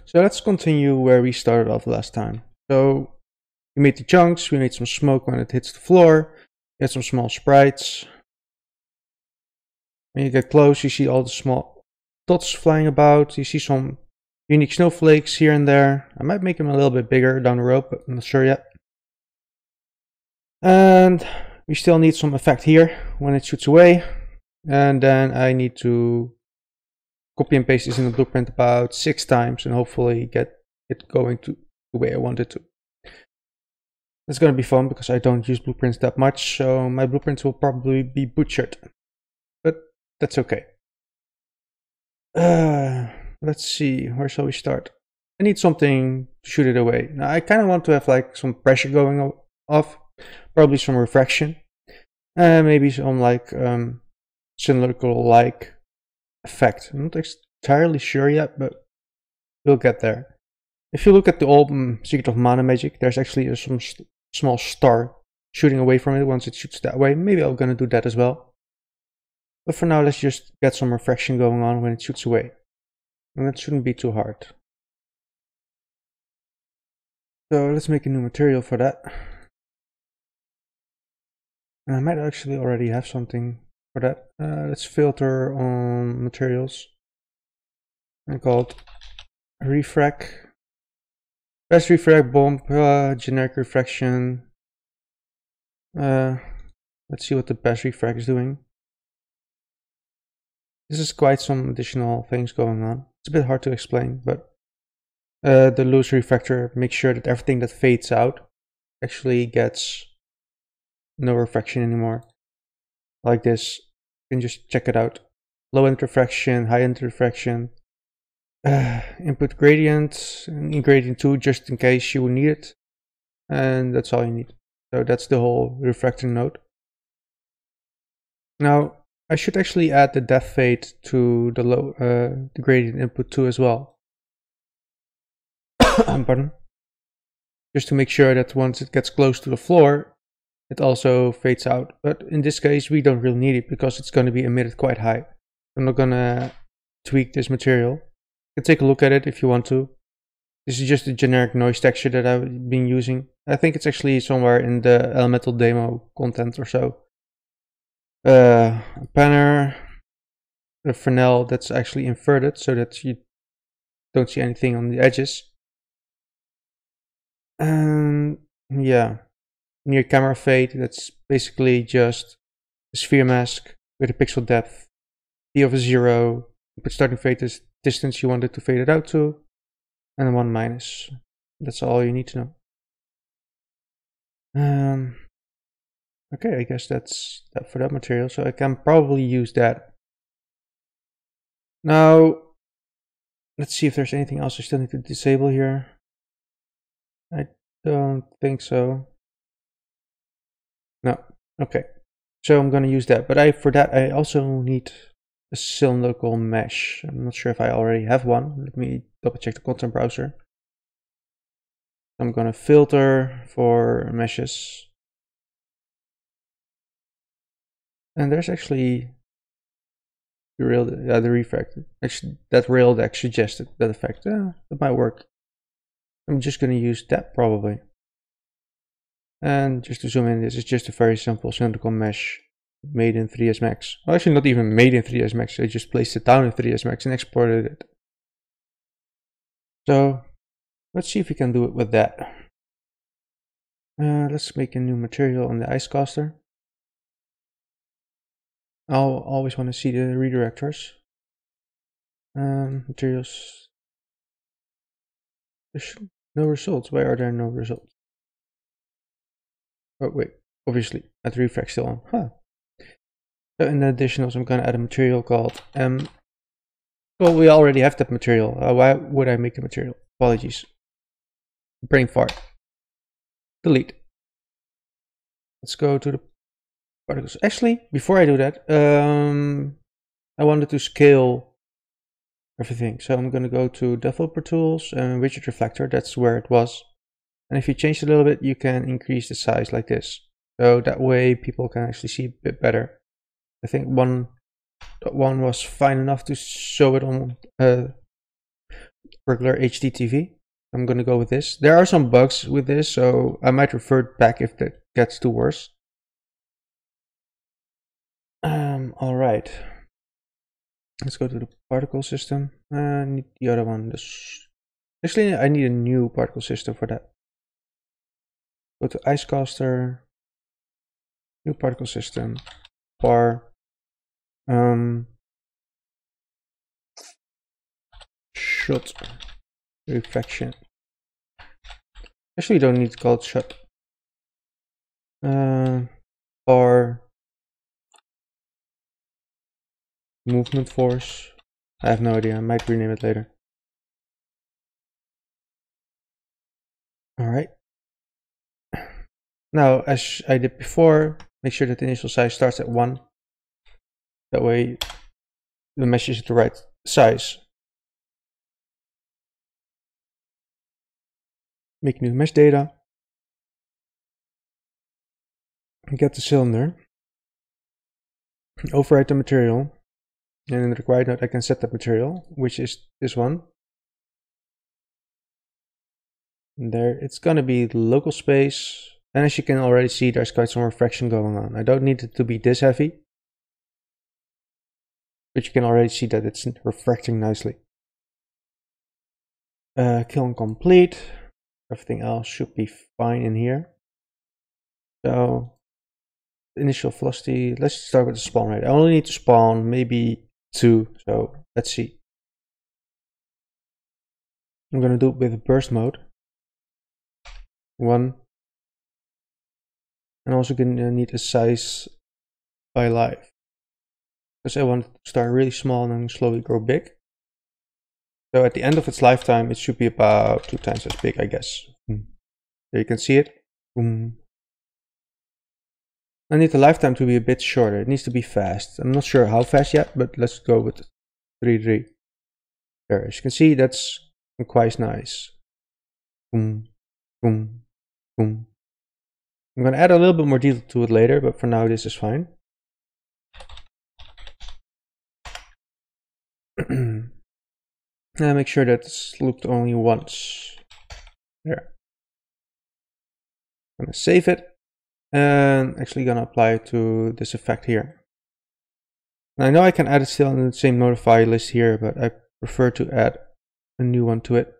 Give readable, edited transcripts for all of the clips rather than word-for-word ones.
So let's continue where we started off last time. So we made the chunks, we made some smoke when it hits the floor, we had some small sprites. When you get close, you see all the small dots flying about, you see some unique snowflakes here and there. I might make them a little bit bigger down the road, but I'm not sure yet. And we still need some effect here when it shoots away. And then I need to copy and paste this in the blueprint about 6 times and hopefully get it going to the way I want it to. It's going to be fun because I don't use blueprints that much, so my blueprints will probably be butchered. But that's okay. Let's see, where shall we start? I need something to shoot it away. Now I kind of want to have like some pressure going off, probably some refraction, and maybe some like cylindrical like effect. I'm not entirely sure yet, but we'll get there. If you look at the old Secret of Mana Magic, there's actually some small star shooting away from it once it shoots that way. Maybe I'm gonna do that as well. But for now, let's just get some refraction going on when it shoots away. And that shouldn't be too hard. So let's make a new material for that. And I might actually already have something for that. Let's filter on materials. And called refract. Best refract, bump, generic refraction. Let's see what the best refract is doing. This is quite some additional things going on. It's a bit hard to explain, but the Luos refractor makes sure that everything that fades out actually gets no refraction anymore. Like this. You can just check it out. Low end refraction, high end refraction. Input gradient, and gradient 2 just in case you need it. And that's all you need. So that's the whole refracting node. Now, I should actually add the depth fade to the gradient input 2 as well. Pardon. Just to make sure that once it gets close to the floor, it also fades out. But in this case, we don't really need it because it's going to be emitted quite high. I'm not going to tweak this material. You can take a look at it if you want to. This is just a generic noise texture that I've been using. I think it's actually somewhere in the elemental demo content or so. A panner, a Fresnel that's actually inverted so that you don't see anything on the edges. And yeah, near camera fade, that's basically just a sphere mask with a pixel depth, P of a 0, but starting fade is distance you want it to fade it out to, and a 1 minus. That's all you need to know. Okay, I guess that's that for that material, so I can probably use that. Now, let's see if there's anything else I still need to disable here. I don't think so. No, okay. So I'm gonna use that, but for that I also need a cylindrical mesh. I'm not sure if I already have one. Let me double check the content browser. I'm gonna filter for meshes. And there's actually the refractor. Actually, that rail deck suggested that effect. That might work. I'm just gonna use that probably. And just to zoom in, this is just a very simple cylindrical mesh made in 3dSMax. Well, actually not even made in 3dSMax, I just placed it down in 3dSMax and exported it. So let's see if we can do it with that. Let's make a new material on the ice caster. I'll always want to see the redirectors. Materials. There's no results. Why are there no results? Oh wait, obviously at refract still on. Huh. So in the additionals, I'm gonna add a material called well, we already have that material. Why would I make a material? Apologies. Brain fart. Delete. Let's go to the particles. Actually, before I do that, I wanted to scale everything. So I'm gonna go to Developer Tools and Widget Reflector. That's where it was. And if you change it a little bit, you can increase the size like this. So that way people can actually see a bit better. I think 1.1 was fine enough to show it on regular HD TV. I'm gonna go with this. There are some bugs with this, so I might revert back if that gets too worse. All right. Let's go to the particle system. I need the other one. Actually, I need a new particle system for that. Go to Icecaster. New particle system. Bar. Shot. Reflection. Actually, don't need to call it shot. Bar. Movement force. I have no idea. I might rename it later. Alright. Now, as I did before, make sure that the initial size starts at 1. That way, the mesh is the right size. Make new mesh data. Get the cylinder. Overwrite the material. And in the required node, I can set that material, which is this one. And there, it's going to be local space. And as you can already see, there's quite some refraction going on. I don't need it to be this heavy. But you can already see that it's refracting nicely. Kiln complete. Everything else should be fine in here. So, initial velocity, let's start with the spawn rate. I only need to spawn maybe 2, so let's see. I'm going to do it with burst mode. 1. And also going to need a size by life. Because I want it to start really small and then slowly grow big. So at the end of its lifetime, it should be about 2 times as big, I guess. There you can see it. I need the lifetime to be a bit shorter. It needs to be fast. I'm not sure how fast yet, but let's go with 3D. There, as you can see, that's quite nice. Boom, boom, boom. I'm going to add a little bit more detail to it later, but for now this is fine. Now make sure that it's looped only once. There. I'm going to save it. And actually going to apply it to this effect here. And I know I can add it still in the same notify list here, but I prefer to add a new one to it.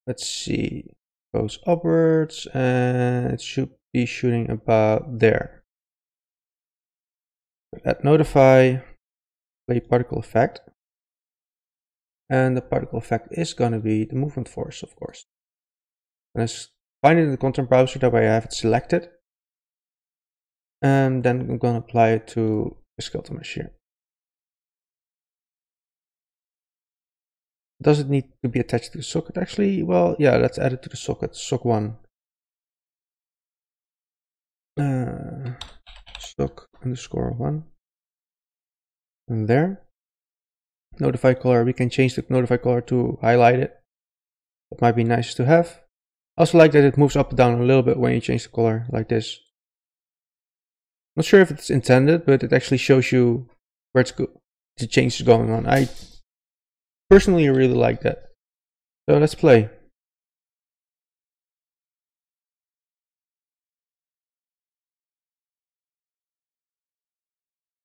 Let's see. Goes upwards and it should be shooting about there. Add notify, play particle effect. And the particle effect is going to be the movement force, of course. And let's find it in the content browser, that way I have it selected. And then I'm going to apply it to the skeleton mesh here. Does it need to be attached to the socket actually? Well, yeah, let's add it to the socket, sock 1. Sock underscore 1. And there. Notify color, we can change the notify color to highlight it. That might be nice to have. I also like that it moves up and down a little bit when you change the color, like this. Not sure if it's intended, but it actually shows you where the change is going on. I personally really like that. So let's play.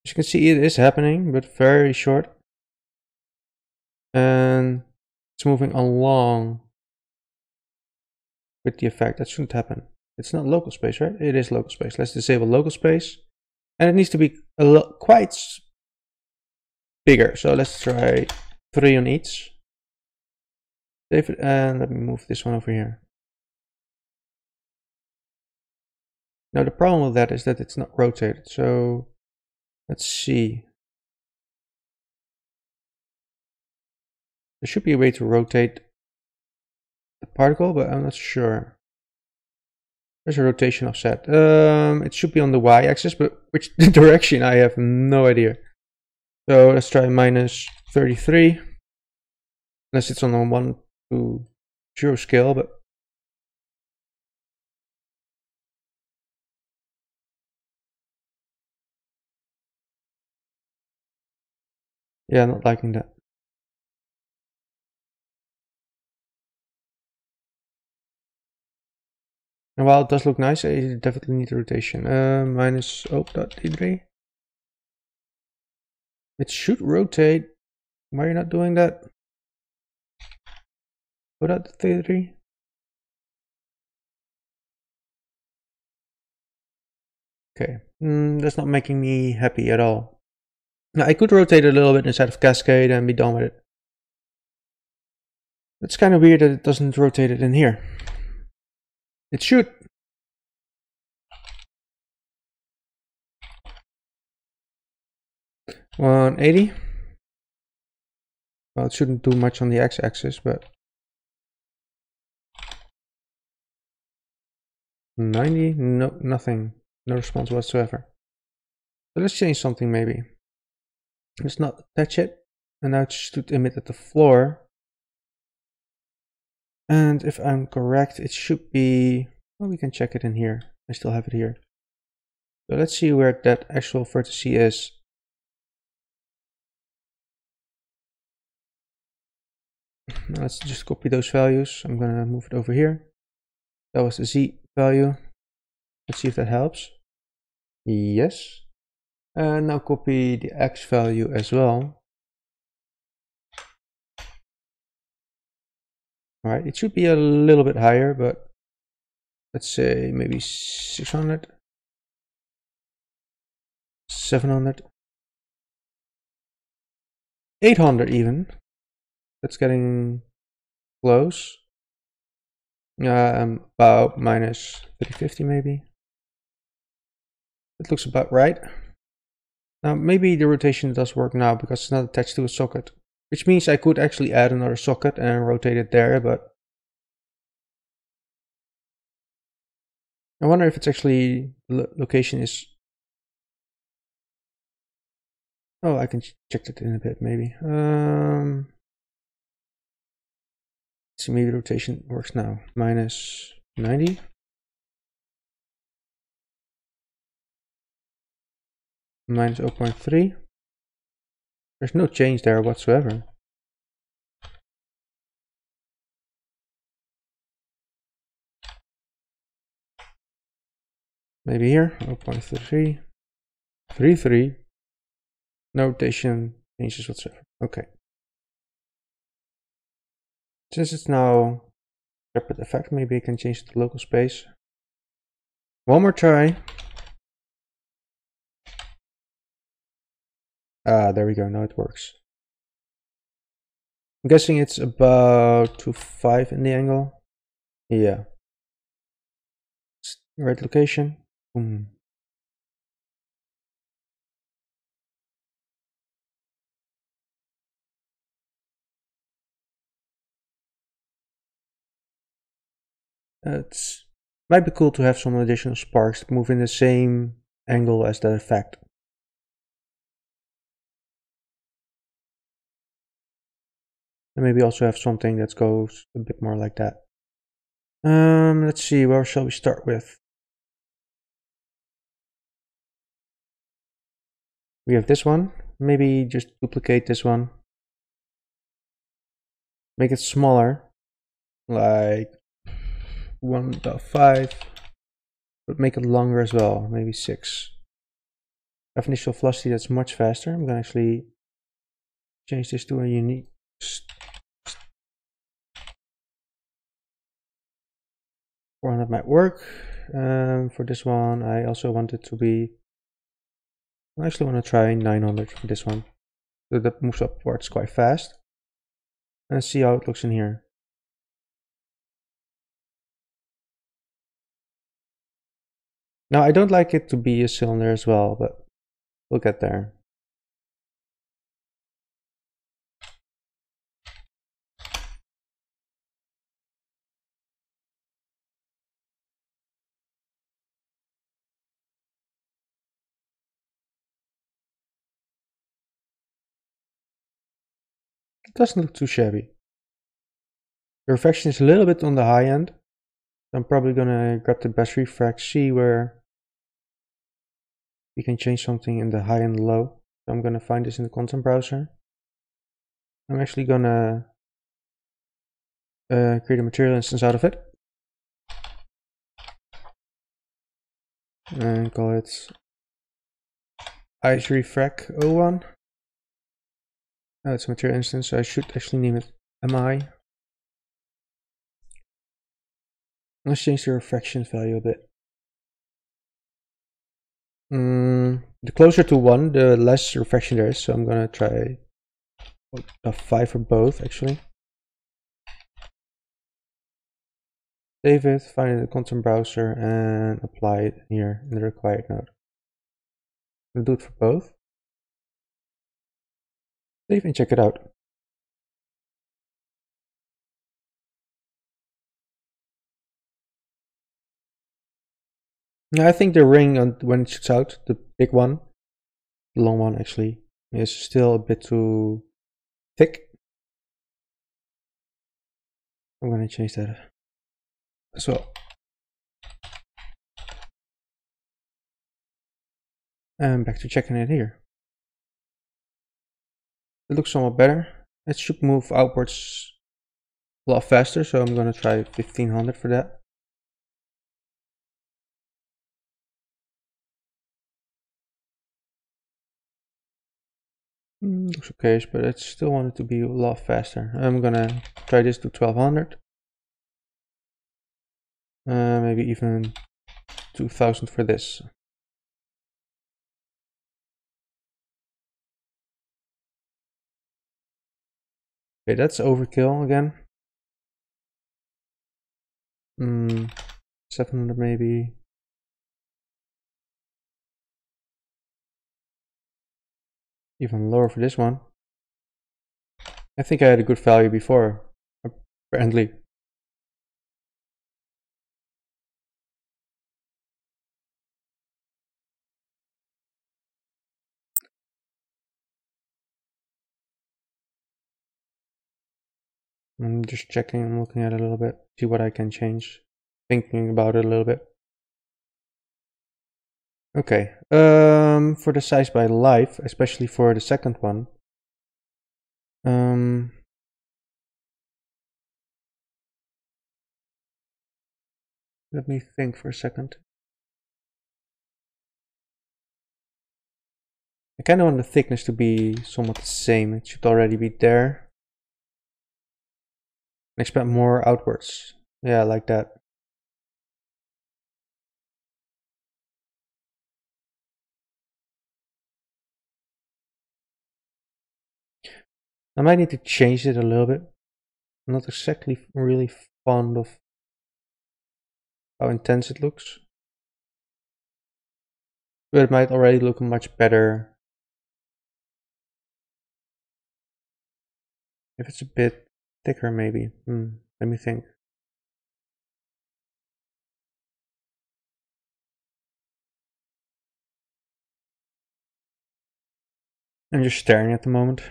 As you can see, it is happening, but very short. And it's moving along with the effect. That shouldn't happen. It's not local space, right? It is local space. Let's disable local space. And it needs to be quite bigger. So let's try 3 on each. Save it, and let me move this one over here. Now the problem with that is that it's not rotated. So let's see. There should be a way to rotate the particle, but I'm not sure. There's a rotation offset. It should be on the y-axis, but which direction I have no idea. So let's try minus 33. Unless it's on a 1 to 0 scale, but Yeah, not liking that. And while it does look nice, I definitely need a rotation. Minus 0.3. It should rotate. Why are you not doing that? Without the 33. Okay, that's not making me happy at all. Now I could rotate a little bit inside of Cascade and be done with it. It's kind of weird that it doesn't rotate it in here. It should. $180. Well, it shouldn't do much on the x-axis, but 90, no, nothing, no response whatsoever. So let's change something maybe. Let's not touch it, and now it should emit at the floor. And if I'm correct, it should be, well, we can check it in here. I still have it here. So let's see where that actual vertex is. Now let's just copy those values. I'm gonna move it over here. That was the Z value. Let's see if that helps. Yes. And now copy the X value as well. Alright, it should be a little bit higher, but let's say maybe 600, 700, 800 even. That's getting close. About minus 350 maybe. It looks about right. Now maybe the rotation does work now because it's not attached to a socket, which means I could actually add another socket and rotate it there, but I wonder if it's actually the location is. Oh, I can check that in a bit maybe. See, maybe the rotation works now. Minus 90. Minus 0.3. There's no change there whatsoever. Maybe here, 0.33. 33. No rotation changes whatsoever. Okay. Since it's now separate effect, maybe I can change the local space. One more try. Ah, there we go. Now it works. I'm guessing it's about 2.5 in the angle. Yeah. Right location. Boom. It might be cool to have some additional sparks to move in the same angle as that effect. And maybe also have something that goes a bit more like that. Let's see, where shall we start with? We have this one. Maybe just duplicate this one. Make it smaller, like 1.5, but make it longer as well, maybe 6. Have initial velocity that's much faster. I'm gonna actually change this to a unique. That might work. For this one, I also want it to be. I actually want to try 900 for this one. So that moves upwards quite fast. And see how it looks in here. Now I don't like it to be a cylinder as well, but we'll get there. It doesn't look too shabby. The refraction is a little bit on the high end. I'm probably gonna grab the best refract, see where we can change something in the high and low. So I'm gonna find this in the content browser. I'm actually gonna create a material instance out of it and call it ice_refrac01. Oh, it's a material instance, so I should actually name it mi. Let's change the refraction value a bit. The closer to 1, the less refraction there is, so I'm gonna try a 5 for both actually. Save it, find it in the content browser, and apply it here in the required node. I'll do it for both. Save and check it out. Now I think the ring when it shoots out, the big one, the long one actually, is still a bit too thick. I'm gonna change that as well. And back to checking it here. It looks somewhat better. It should move outwards a lot faster, so I'm gonna try 1500 for that. Looks okay, but I still want it to be a lot faster. I'm gonna try this to 1200. Maybe even 2000 for this. Okay, that's overkill again. 700 maybe. Even lower for this one. I think I had a good value before, apparently. I'm just checking, I'm looking at it a little bit, see what I can change. Thinking about it a little bit. Okay, for the size by life, especially for the second one, let me think for a second. I kind of want the thickness to be somewhat the same. It should already be there. Expand more outwards. Yeah, like that. I might need to change it a little bit. I'm not exactly really fond of how intense it looks. But it might already look much better if it's a bit thicker maybe. Let me think. I'm just staring at the moment,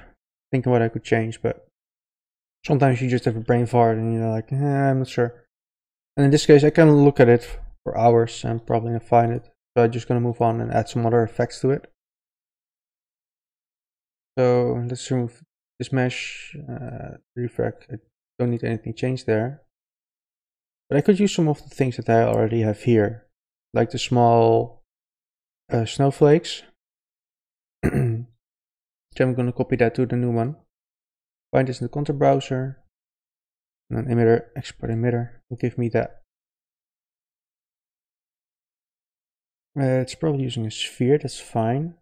thinking what I could change, but sometimes you just have a brain fart and you're like, I'm not sure. And in this case, I can look at it for hours and probably not find it. So I'm just gonna move on and add some other effects to it. So let's remove this mesh, refract. I don't need anything changed there. But I could use some of the things that I already have here, like the small snowflakes. So I'm gonna copy that to the new one. Find this in the content browser. And then emitter, export emitter will give me that. It's probably using a sphere, that's fine.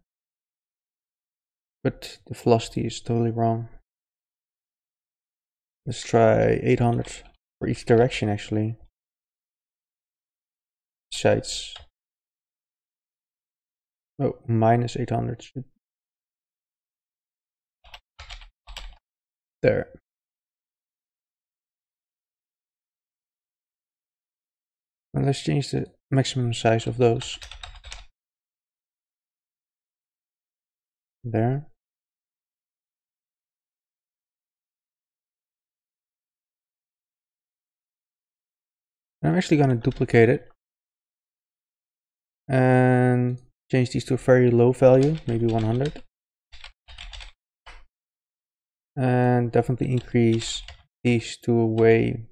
But the velocity is totally wrong. Let's try 800 for each direction actually. Sides. Oh, minus 800. There. And let's change the maximum size of those. There. I'm actually going to duplicate it and change these to a very low value, maybe 100. and definitely increase these to a way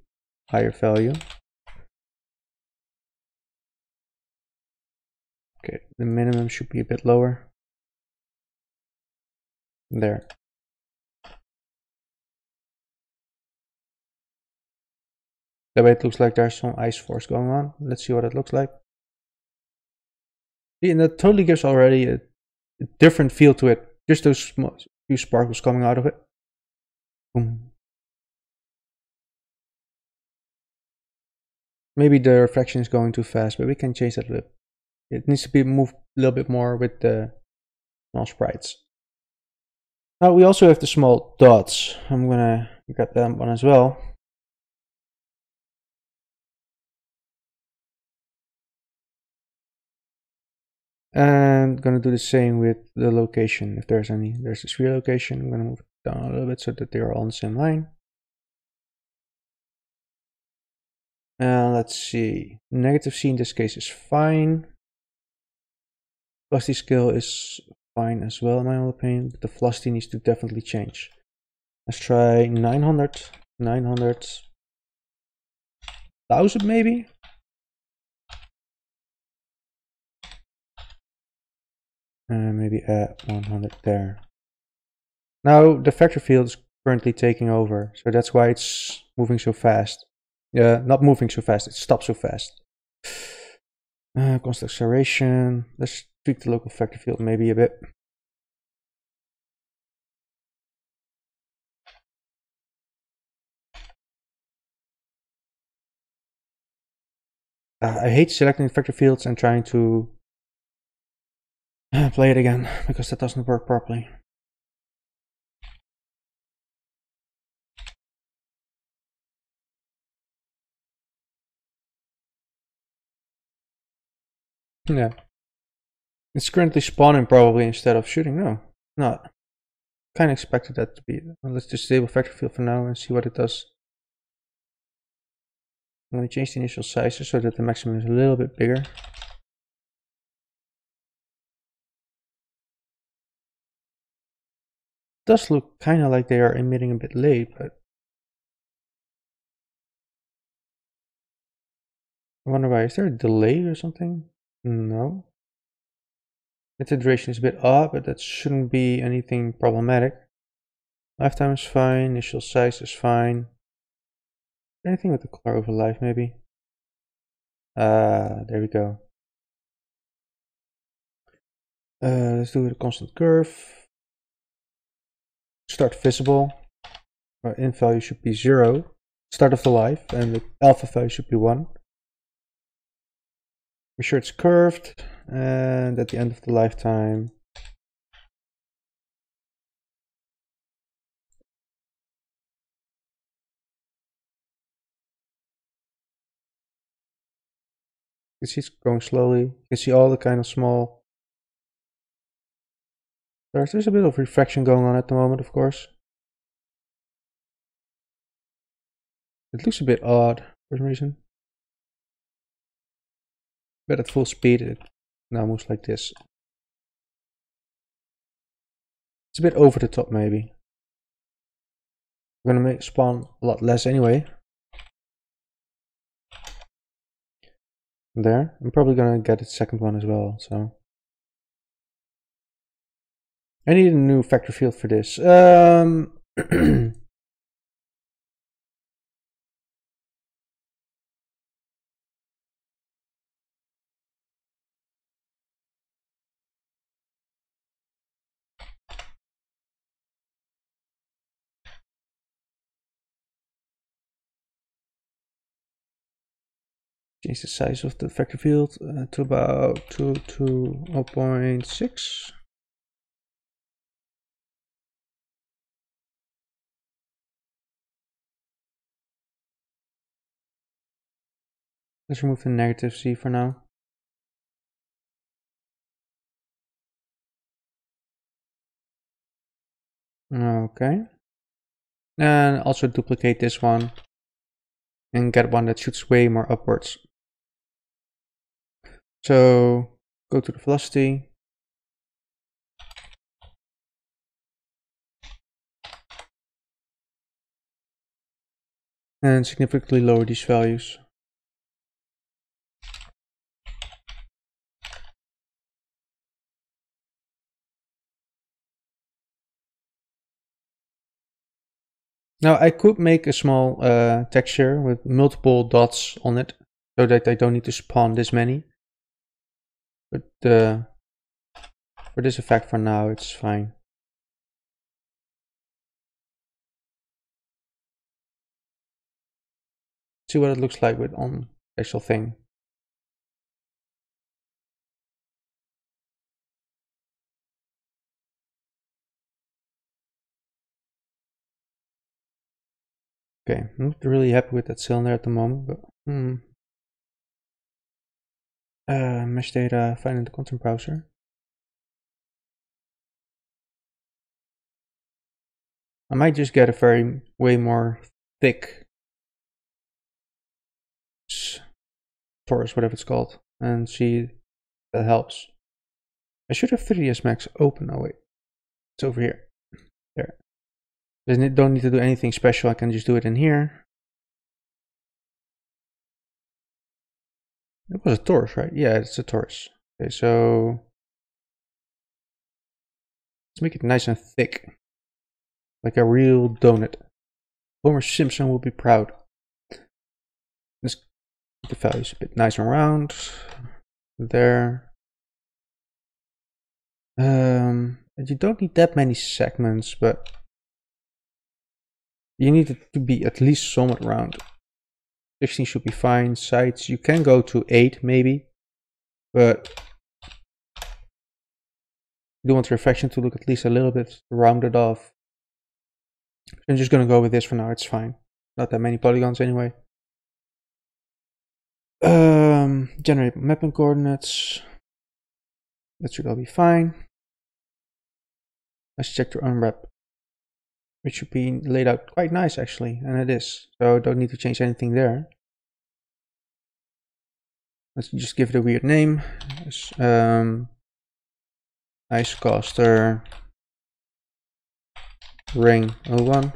higher value. Okay, the minimum should be a bit lower. There. That way it looks like there's some ice force going on. Let's see what it looks like. And that totally gives already a different feel to it. Just those few sparkles coming out of it. Boom. Maybe the reflection is going too fast, but we can change that a little. It needs to be moved a little bit more with the small sprites. Now we also have the small dots. I'm gonna grab that one as well. And I'm gonna do the same with the location. If there's any, there's a sphere location. I'm gonna move it down a little bit so that they are all on the same line. Let's see. Negative C in this case is fine. Velocity scale is fine as well in my own opinion, but the velocity needs to definitely change. Let's try 900, 900, 1000 maybe? And maybe add 100 there. Now the vector field is currently taking over, so that's why it's moving so fast. Not moving so fast, it stops so fast. Constant acceleration. Let's tweak the local vector field maybe a bit. I hate selecting vector fields and trying to play it again, because that doesn't work properly. Yeah. It's currently spawning probably instead of shooting. No, not. Kind of expected that to be. Well, let's disable vector field for now and see what it does. I'm going to change the initial sizes so that the maximum is a little bit bigger. It does look kind of like they are emitting a bit late, but I wonder why. Is there a delay or something? No. The duration is a bit odd, but that shouldn't be anything problematic. Lifetime is fine, initial size is fine. Anything with the color over life, maybe? There we go. Let's do it a constant curve. Start visible. Our int value should be 0. Start of the life, and the alpha value should be 1. Be sure it's curved, and at the end of the lifetime, you can see it's going slowly. You can see all the kind of small. There's a bit of refraction going on at the moment, of course. It looks a bit odd for some reason. But at full speed, it now moves like this. It's a bit over the top, maybe. I'm gonna make spawn a lot less anyway. There. I'm probably gonna get a second one as well, so. I need a new vector field for this. Change the size of the vector field to about 0.6. Let's remove the negative C for now. Okay. And also duplicate this one and get one that shoots way more upwards. So go to the velocity. and significantly lower these values. Now I could make a small texture with multiple dots on it so that I don't need to spawn this many. But for this effect for now it's fine. See what it looks like with on the actual thing. Okay, I'm not really happy with that cylinder at the moment, but mesh data, find in the content browser. I might just get a way more thick torus, whatever it's called, and see if that helps. I should have 3dSMax open. Oh wait, it's over here. There. Don't need to do anything special. I can just do it in here. It was a torus, right? Yeah, it's a torus. Okay, so let's make it nice and thick, like a real donut. Homer Simpson will be proud. Let's keep the values a bit nice and round. There. You don't need that many segments, but you need it to be at least somewhat round. 16 should be fine. Sides, you can go to 8 maybe, but you do want the reflection to look at least a little bit rounded off. I'm just gonna go with this for now, it's fine. Not that many polygons anyway. Generate mapping coordinates. That should all be fine. Let's check to unwrap. It should be laid out quite nice actually, and it is. So don't need to change anything there. Let's just give it a weird name. Ice Caster Ring 01.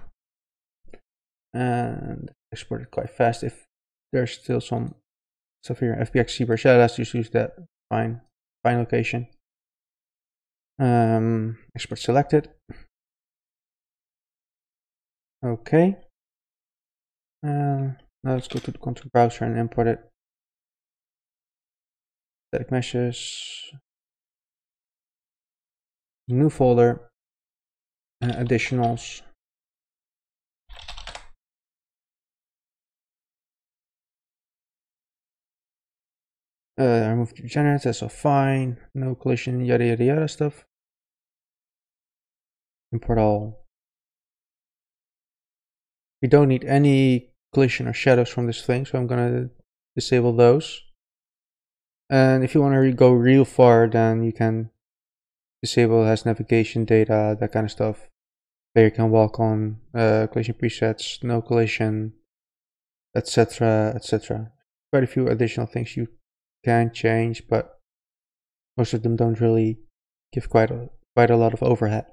And export it quite fast if there's still some stuff here. FBX ZBrush, yeah, let's just use that. Fine location. Export selected. Okay. Now let's go to the content browser and import it. Static meshes. New folder. Additionals. Remove the degenerates, that's all fine. No collision, yada yada yada stuff. Import all. We don't need any collision or shadows from this thing, so I'm gonna disable those. And if you want to go real far, then you can disable has navigation data, that kind of stuff. There you can walk on collision presets, no collision, etc, etc. Quite a few additional things you can change, but most of them don't really give quite a lot of overhead.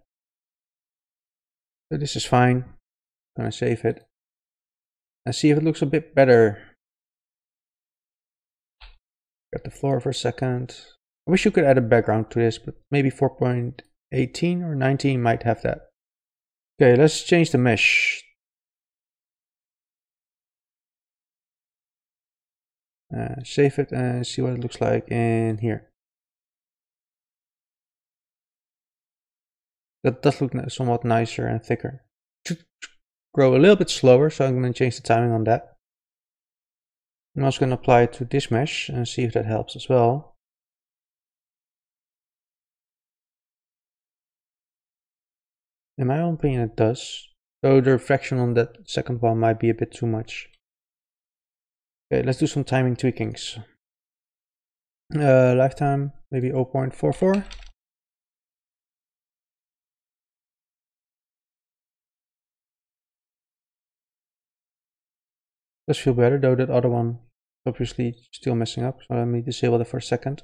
So this is fine. I'm gonna save it and see if it looks a bit better. Got the floor for a second. I wish you could add a background to this, but maybe 4.18 or 19 might have that. Okay, let's change the mesh. Save it and see what it looks like in here. That does look somewhat nicer and thicker. Should grow a little bit slower, so I'm going to change the timing on that. I'm also going to apply it to this mesh and see if that helps as well. In my own opinion, it does. So the reflection on that second one might be a bit too much. Okay, let's do some timing tweakings. Lifetime, maybe 0.44. Does feel better, though that other one obviously still messing up. So let me disable it for a second.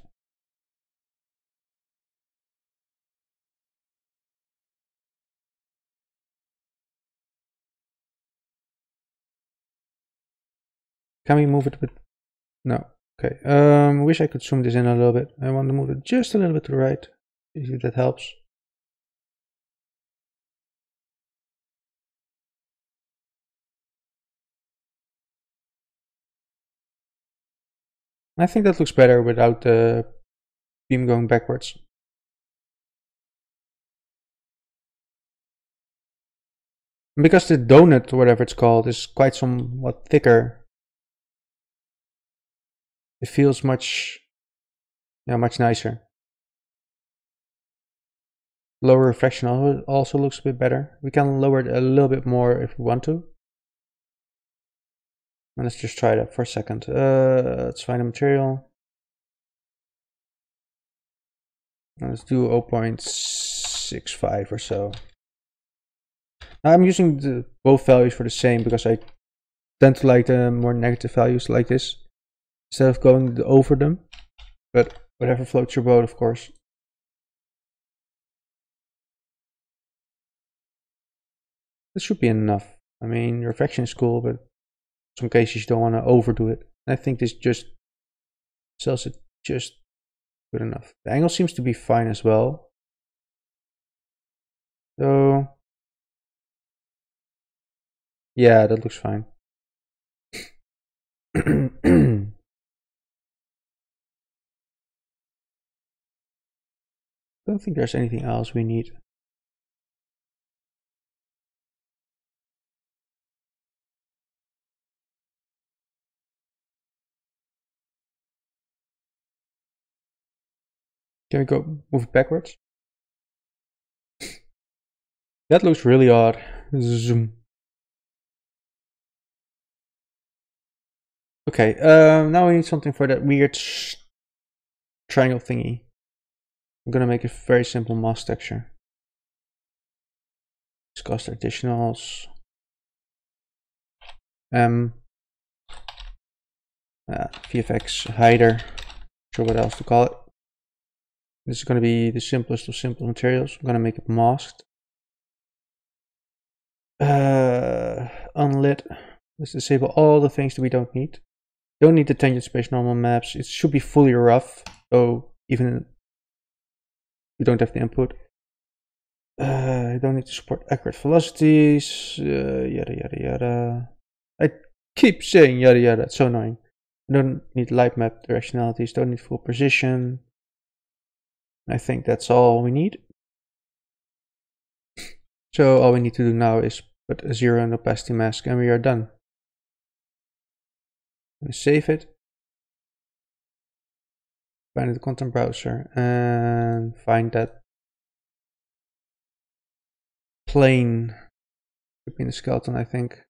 Can we move it with? No. Okay. Wish I could zoom this in a little bit. I want to move it just a little bit to the right. If that helps. I think that looks better without the beam going backwards. And because the donut, or whatever it's called, is quite somewhat thicker, it feels much nicer. Lower refraction also looks a bit better. We can lower it a little bit more if we want to. And let's just try that for a second. Let's find a material. And let's do 0.65 or so. Now I'm using both values for the same because I tend to like the more negative values like this instead of going over them. But whatever floats your boat, of course. This should be enough. I mean, refraction is cool, but in some cases you don't want to overdo it. I think this just sells it just good enough. The angle seems to be fine as well. So, yeah, that looks fine. Don't think there's anything else we need. Can we go move it backwards? That looks really odd. Zoom. Okay, now we need something for that weird triangle thingy. I'm gonna make a very simple mask texture. Discuss additionals. VFX hider. Sure what else to call it. This is going to be the simplest of simple materials. I'm going to make it masked. Unlit. Let's disable all the things that we don't need. Don't need the tangent space normal maps. It should be fully rough. So even we don't have the input. I don't need to support accurate velocities. Yada yada yada. I keep saying yada yada. It's so annoying. I don't need light map directionalities. Don't need full precision. I think that's all we need. So all we need to do now is put a 0 in opacity mask and we are done. I'm going to save it. Find the content browser and find that plane. Could be in the skeleton, I think.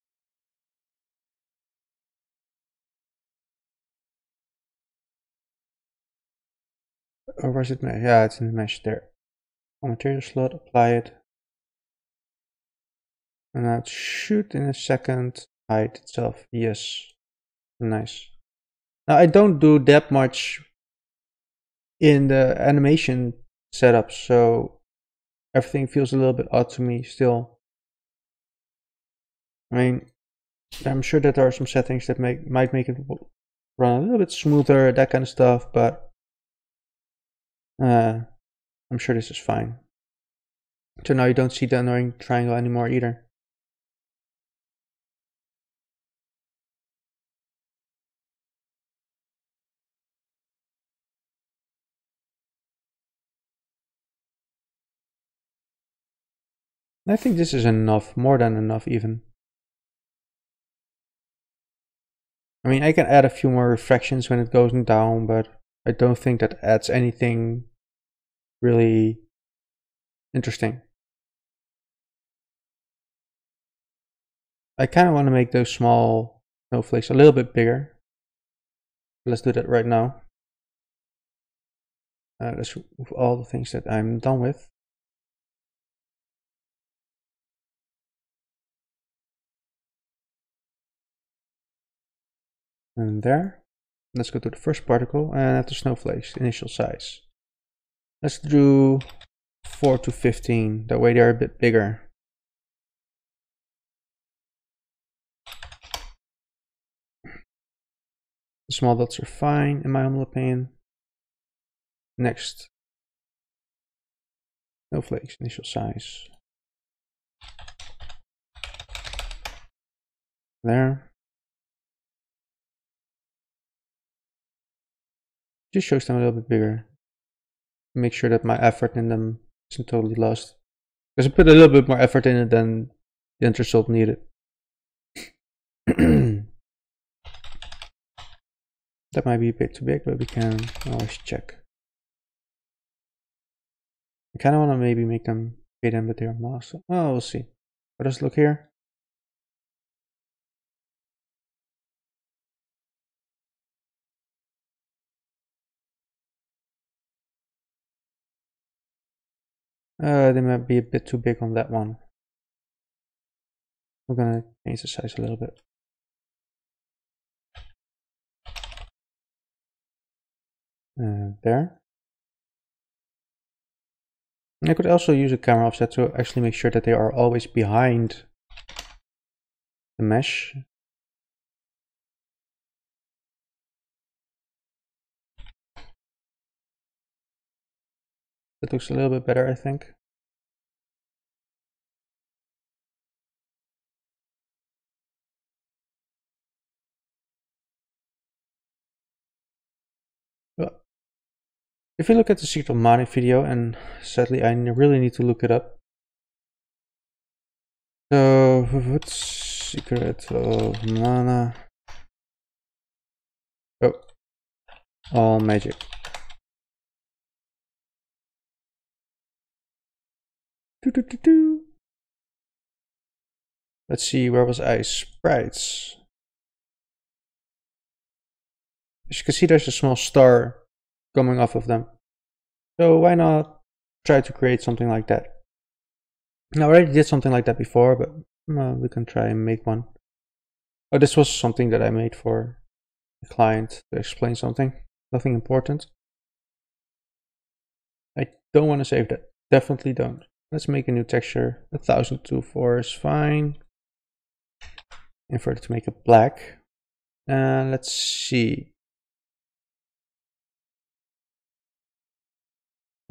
Or was it? Yeah, it's in the mesh there. On material slot, apply it. And now it should in a second hide itself. Yes. Nice. Now I don't do that much in the animation setup, so everything feels a little bit odd to me still. I mean, I'm sure that there are some settings that might make it run a little bit smoother, that kind of stuff, but I'm sure this is fine. So now you don't see the annoying triangle anymore either. I think this is enough, more than enough even. I mean, I can add a few more refractions when it goes down, but I don't think that adds anything really interesting. I kind of want to make those small snowflakes a little bit bigger. Let's do that right now. Let's remove all the things that I'm done with. And there. Let's go to the first particle and add the snowflakes, initial size. Let's do 4 to 15, that way they're a bit bigger. The small dots are fine, in my humble opinion. Next. Snowflakes, initial size. There. Just shows them a little bit bigger. Make sure that my effort in them isn't totally lost. Because I put a little bit more effort in it than the end result needed. That might be a bit too big, but we can always check. I kind of want to maybe make them fit in, but they are masked. Oh, we'll see. Let us look here. They might be a bit too big on that one. We're gonna change the size a little bit. There. And I could also use a camera offset to actually make sure that they are always behind the mesh. That looks a little bit better, I think. Well, if you look at the Secret of Mana video, and sadly I really need to look it up. So, what's Secret of Mana? Oh, all magic. Let's see, where was I? Sprites. As you can see, there's a small star coming off of them. So why not try to create something like that? I already did something like that before, but we can try and make one. Oh, this was something that I made for the client to explain something. Nothing important. I don't want to save that. Definitely don't. Let's make a new texture. 1024 is fine. Invert it to make it black. And let's see.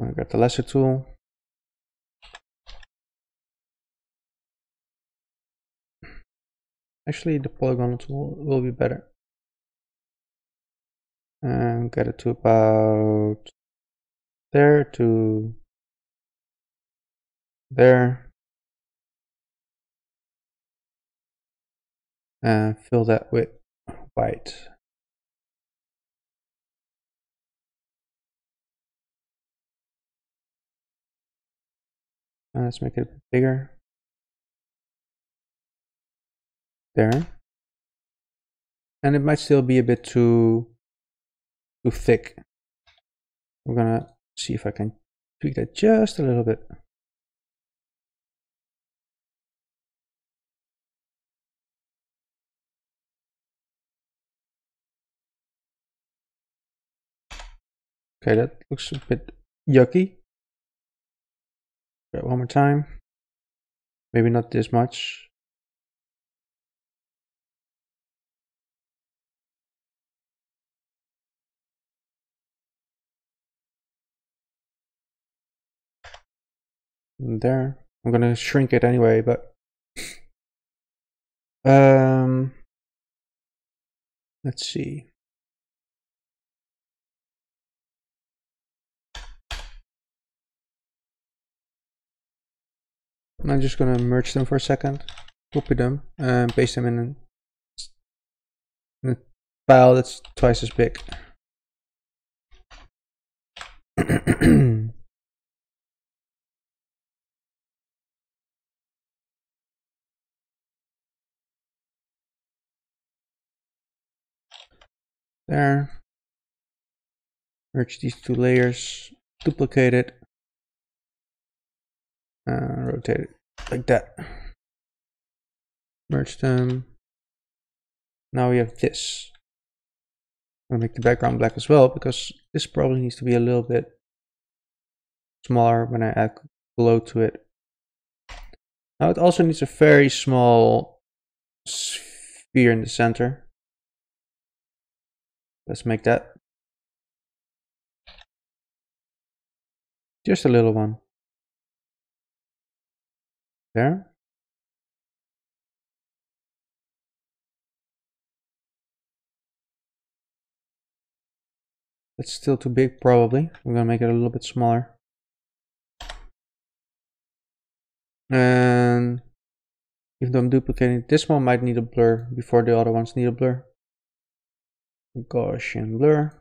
I got the lasso tool. Actually, the polygon tool will be better. And get it to about there to there. And fill that with white. And let's make it a bit bigger. There. And it might still be a bit too thick. I'm gonna see if I can tweak that just a little bit. Okay, that looks a bit yucky. Try it one more time. Maybe not this much. And there. I'm gonna shrink it anyway, but let's see. I'm just gonna merge them for a second, copy them, and paste them in a file that's twice as big. There. Merge these two layers, duplicate it, and rotate it like that. Merge them. Now we have this. I'm gonna make the background black as well, because this probably needs to be a little bit smaller when I add glow to it. Now it also needs a very small sphere in the center. Let's make that just a little one. There. That's still too big, probably. I'm gonna make it a little bit smaller. And even though I'm duplicating, this one might need a blur before the other ones need a blur. Gaussian blur.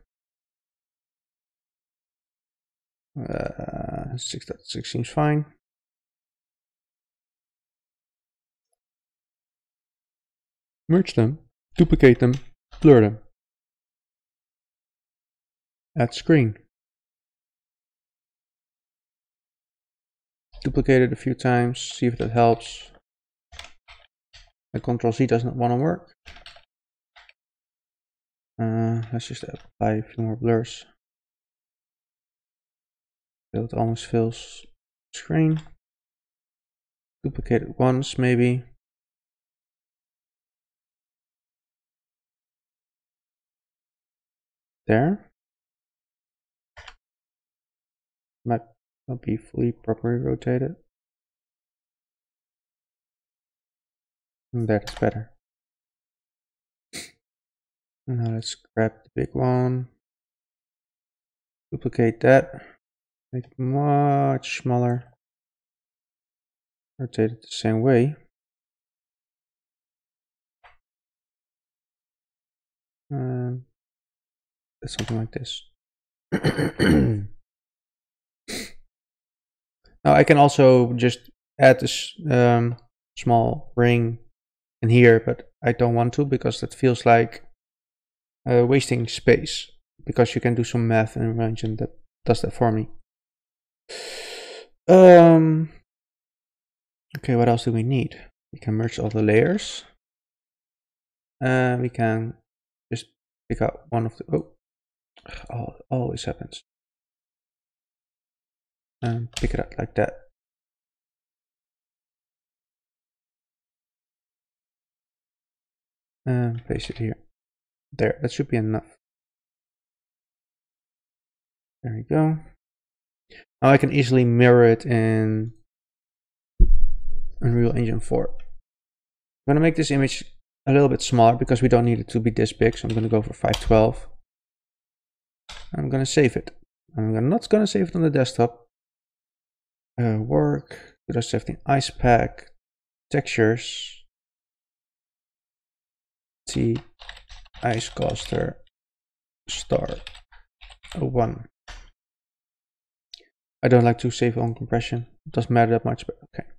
6.6 seems fine. Merge them, duplicate them, blur them. Add screen. Duplicate it a few times, see if that helps. The Ctrl-Z does not want to work. Let's just apply a few more blurs. So it almost fills screen. Duplicate it once, maybe. There. Might not be fully properly rotated. And that's better. And now let's grab the big one. Duplicate that. Make it much smaller. Rotate it the same way. And something like this. Now I can also just add this small ring in here, but I don't want to because that feels like wasting space, because you can do some math in Range and that does that for me. Okay, what else do we need? We can merge all the layers. We can just pick out one of the always happens. And pick it up like that. And place it here. There, that should be enough. There we go. Now I can easily mirror it in Unreal Engine 4. I'm going to make this image a little bit smaller because we don't need it to be this big. So I'm going to go for 512. I'm going to save it. I'm not going to save it on the desktop. Work, 2017 Ice Pack, Textures, T, Ice Coaster, Star, 01. I don't like to save on compression. It doesn't matter that much, but okay.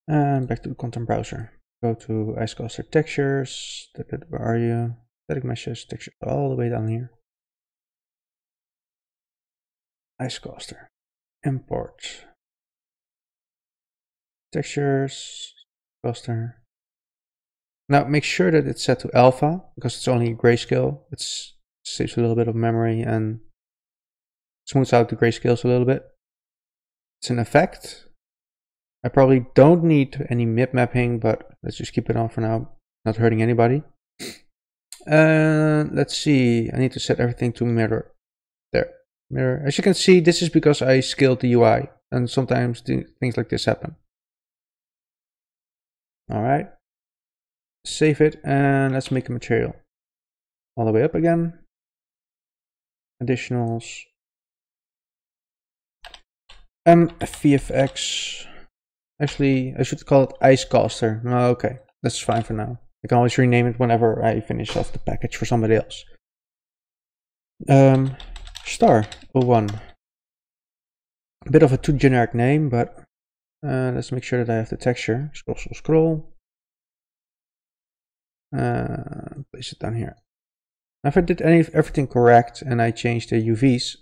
And back to the content browser. Go to Ice Coaster Textures. Where are you? Static Meshes, Textures, all the way down here. Ice Coaster. Import. Textures. Coaster. Now make sure that it's set to alpha because it's only grayscale. It saves a little bit of memory and smooths out the grayscales a little bit. It's an effect. I probably don't need any MIP mapping, but let's just keep it on for now. Not hurting anybody. Let's see. I need to set everything to mirror. There. Mirror. As you can see, this is because I scaled the UI, and sometimes things like this happen. All right. Save it, and let's make a material. All the way up again. Additionals. VFX. Actually, I should call it Ice Coaster. No, okay, that's fine for now. I can always rename it whenever I finish off the package for somebody else. Star 01. A bit of a too generic name, but let's make sure that I have the texture. Scroll. Place it down here. Now, if I did everything correct and I change the UVs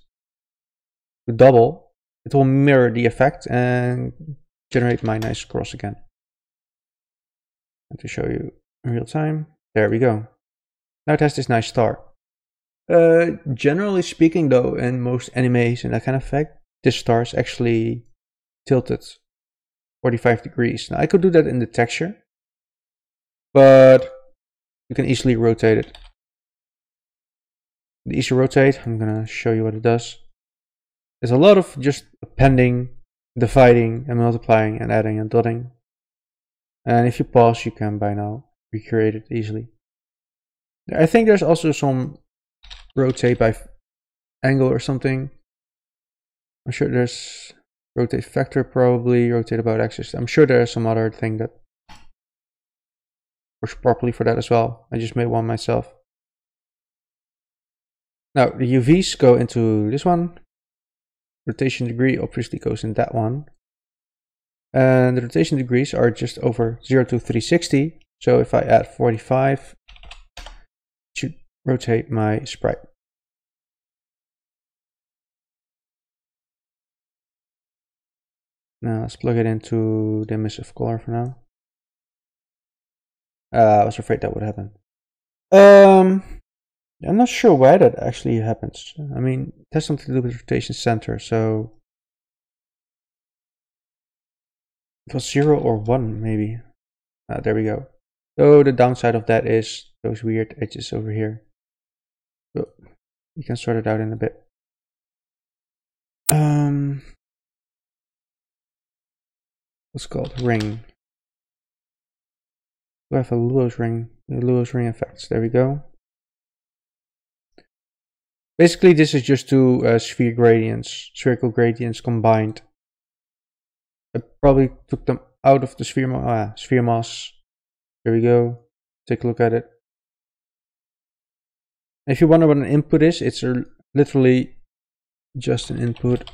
to double, it will mirror the effect and generate my nice cross again. And to show you in real time, there we go. Now it has this nice star. Generally speaking though, in most animes and that kind of effect, this star is actually tilted 45 degrees. Now I could do that in the texture, but you can easily rotate it. the easy rotate, I'm gonna show you what it does. There's a lot of just appending, dividing and multiplying and adding and dotting. And if you pause, you can by now recreate it easily. I think there's also some rotate by angle or something. I'm sure there's rotate factor, probably rotate about axis. I'm sure there's some other thing that works properly for that as well. I just made one myself. Now the UVs go into this one. Rotation degree obviously goes in that one. And the rotation degrees are just over 0 to 360. So if I add 45, it should rotate my sprite. Now let's plug it into the emissive color for now. I was afraid that would happen. I'm not sure why that actually happens. I mean, it has something to do with rotation center, so it was 0 or 1 maybe. There we go. So the downside of that is those weird edges over here. So you can sort it out in a bit. What's called ring. We have a Luos ring, effects. There we go. Basically, this is just two spherical gradients combined. I probably took them out of the sphere mass. There we go. Take a look at it. If you wonder what an input is, it's literally just an input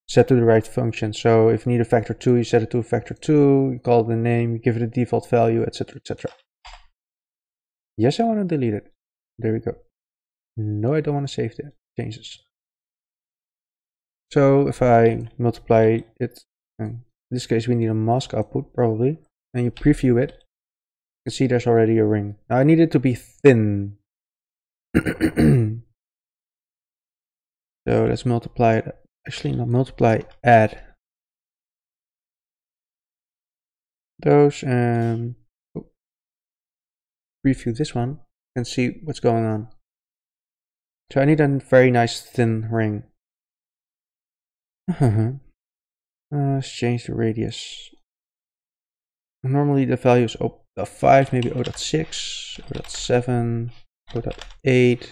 set to the right function. So if you need a factor 2, you set it to a factor 2, you call it a name, you give it a default value, etc, etc. Yes, I want to delete it. There we go. No, I don't want to save the changes. So if I multiply it, in this case we need a mask output probably, and you preview it, you can see there's already a ring. Now I need it to be thin. So let's multiply it. Actually, not multiply, add those and preview this one and see what's going on. So I need a very nice thin ring. Let's change the radius. Normally the value is 0.5, maybe 0.6, 0.7, 0.8.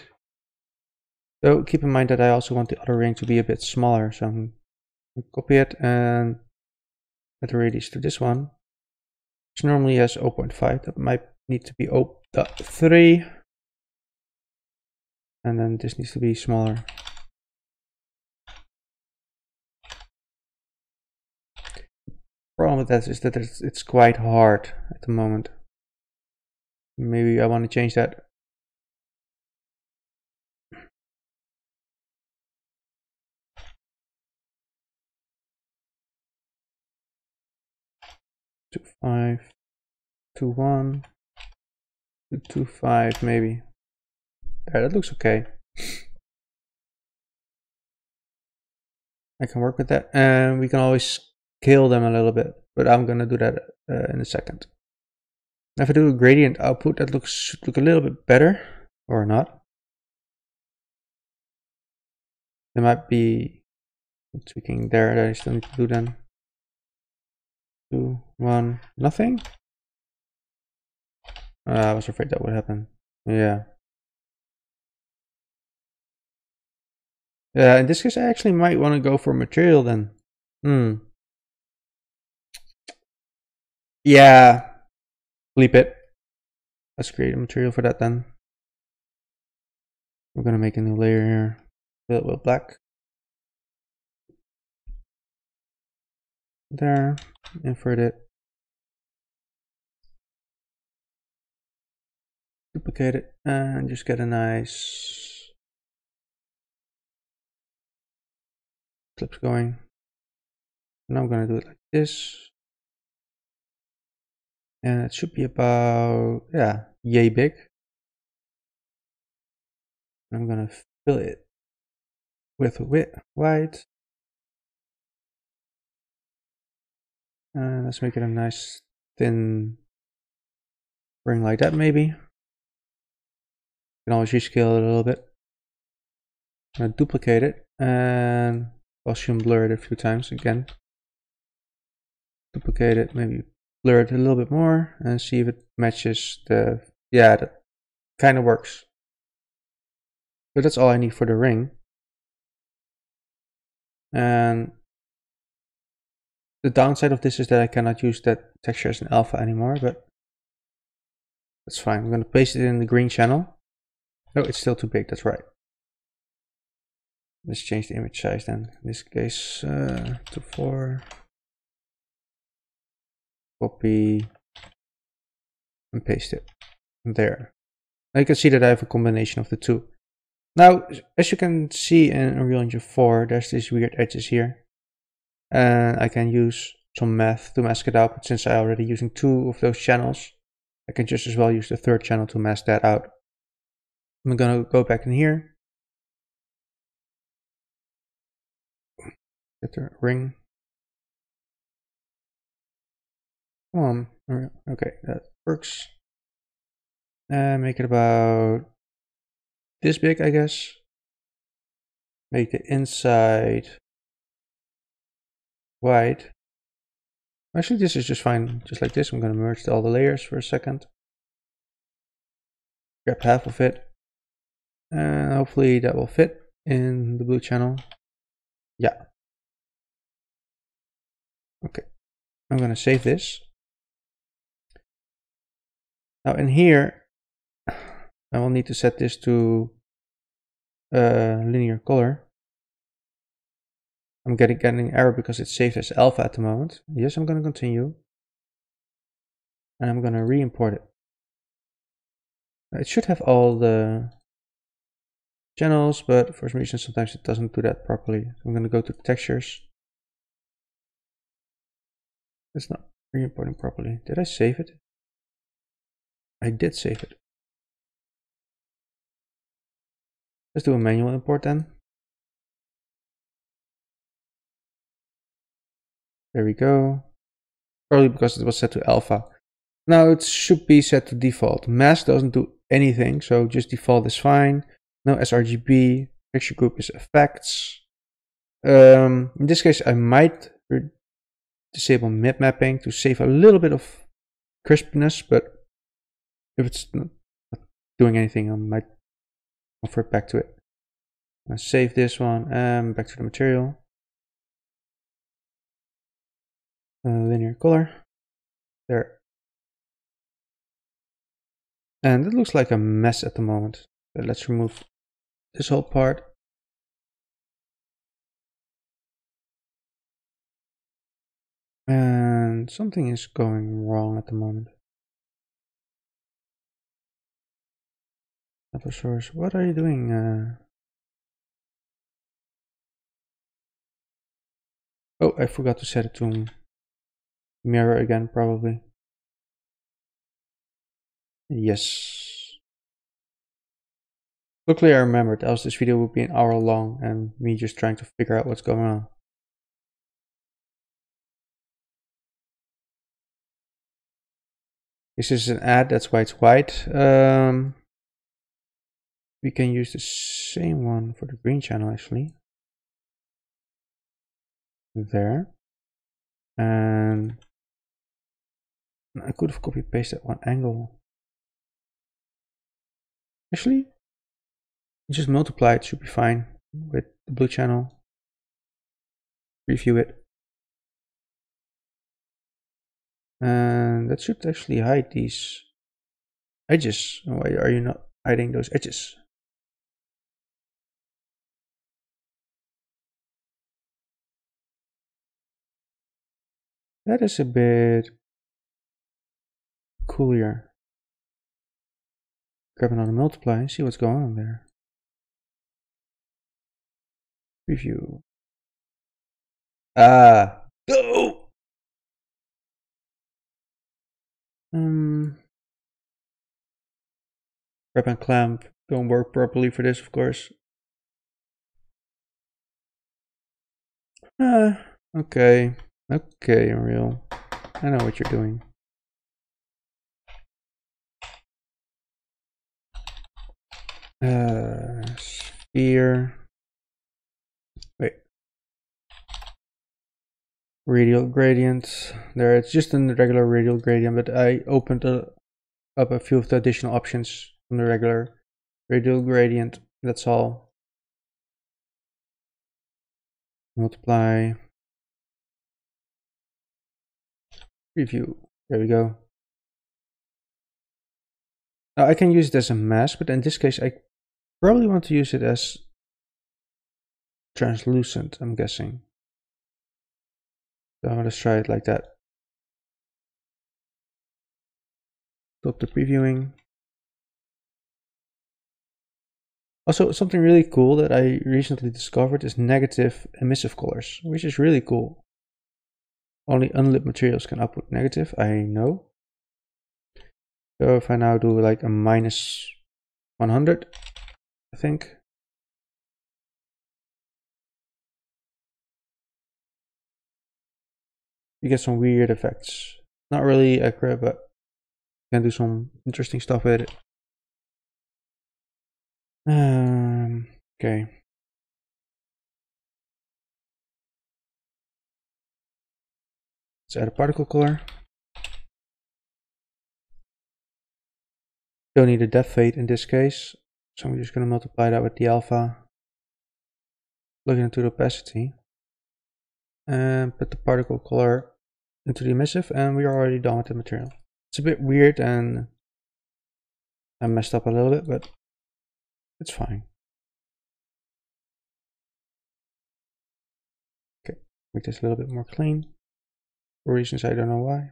So keep in mind that I also want the other ring to be a bit smaller, so I'm going to copy it and add the radius to this one, which normally has 0.5. That might need to be 0.3, and then this needs to be smaller. Problem with that is that it's quite hard at the moment. Maybe I want to change that. To 5, to 1, to 5 maybe. There, that looks okay. I can work with that, and we can always scale them a little bit, but I'm gonna do that in a second. Now if I do a gradient output, that should look a little bit better, or not. There might be tweaking there that I still need to do then. 2, 1, nothing. I was afraid that would happen. Yeah. Yeah, in this case I actually might want to go for material then. Yeah. Bleep it. Let's create a material for that then. We're gonna make a new layer here. Fill it with black. There. Invert it. Duplicate it and just get a nice clips going. And I'm gonna do it like this. And it should be about, yeah, yay big. I'm gonna fill it with white. And let's make it a nice thin ring like that maybe. can always rescale it a little bit. I'm going to duplicate it and Gaussian blur it a few times again. Duplicate it, maybe blur it a little bit more and see if it matches the, yeah, that kind of works. But that's all I need for the ring. And the downside of this is that I cannot use that texture as an alpha anymore, but that's fine. I'm going to paste it in the green channel. Oh, it's still too big, that's right. Let's change the image size then. In this case, to 4. Copy and paste it there. Now you can see that I have a combination of the two. Now, as you can see in Unreal Engine 4, there's these weird edges here. And I can use some math to mask it out, but since I'm already using 2 of those channels, I can just as well use the 3rd channel to mask that out. I'm gonna go back in here. Get the ring. Come on. Okay, that works. And make it about this big, I guess. Make the inside wide. Actually, this is just fine, just like this. I'm going to merge all the layers for a second. Grab half of it. And hopefully that will fit in the blue channel. Yeah. Okay. I'm going to save this. Now in here, I will need to set this to linear color. I'm getting an error because it's saved as alpha at the moment. Yes, I'm going to continue. And I'm going to re-import it. It should have all the channels, but for some reason sometimes it doesn't do that properly. So I'm going to go to the textures. It's not re-importing properly. Did I save it? I did save it. Let's do a manual import then. There we go. Probably because it was set to alpha. Now it should be set to default. Mask doesn't do anything, so just default is fine. No sRGB. Texture group is effects. In this case, I might disable mid mapping to save a little bit of crispness, but if it's not doing anything, I might convert back to it. I'll save this one and back to the material. Linear color. There. And it looks like a mess at the moment. So let's remove this whole part. And something is going wrong at the moment. Upper source, what are you doing? Oh, I forgot to set it to mirror again, probably. Yes. Luckily I remembered, else this video would be an hour long and me just trying to figure out what's going on. This is an ad, that's why it's white. We can use the same one for the green channel actually. There. And I could have copy pasted one angle. Actually, just multiply it, should be fine with the blue channel. Preview it. And that should actually hide these edges. Why are you not hiding those edges? That is a bit cooler. Grab another multiply and see what's going on there. Preview. Ah, go! Grab and clamp don't work properly for this, of course. Okay. Okay, Unreal. I know what you're doing. Sphere. Wait. Radial gradient. There, it's just a regular radial gradient, but I opened up a few of the additional options from the regular radial gradient. That's all. Multiply. Preview. There we go. Now I can use it as a mask, but in this case I probably want to use it as translucent, I'm guessing. So let's try it like that. Stop the previewing. Also, something really cool that I recently discovered is negative emissive colors, which is really cool. Only unlit materials can output negative, I know. So if I now do like a minus 100, I think. You get some weird effects. Not really accurate, but you can do some interesting stuff with it. Okay. Let's add a particle color. Don't need a depth fade in this case, so I'm just going to multiply that with the alpha. Plug it into the opacity. And put the particle color into the emissive, and we are already done with the material. It's a bit weird and I messed up a little bit, but it's fine. Okay, make this a little bit more clean for reasons I don't know why.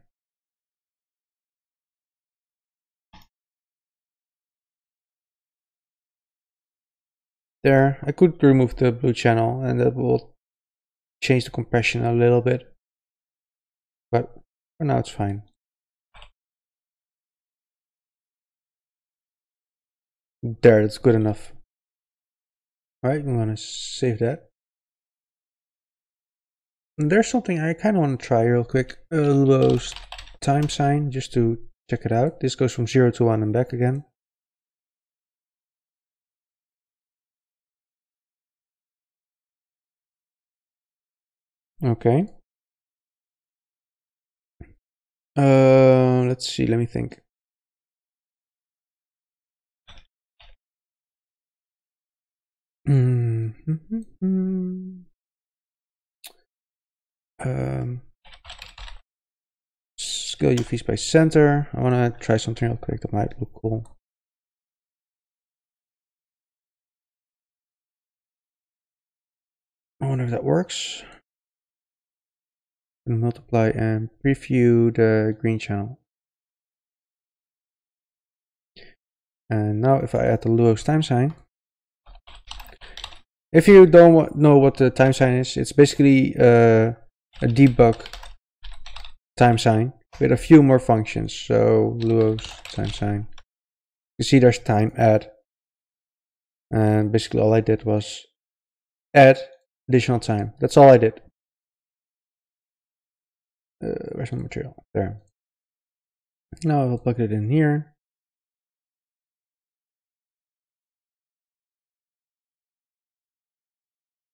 There, I could remove the blue channel and that will change the compression a little bit, but for now it's fine. There, that's good enough. Alright, I'm gonna save that. And there's something I kind of want to try real quick. A Luos time sign, just to check it out. This goes from 0 to 1 and back again. Okay. Let's see, let me think. Scale UVs by center. I want to try something real quick that might look cool. I wonder if that works. And multiply and preview the green channel. And now if I add the Luos time sign. If you don't know what the time sign is, it's basically a debug time sign with a few more functions. So Luos time sign. You see there's time add. And basically all I did was add additional time. That's all I did. Where's my material? There. Now I will plug it in here.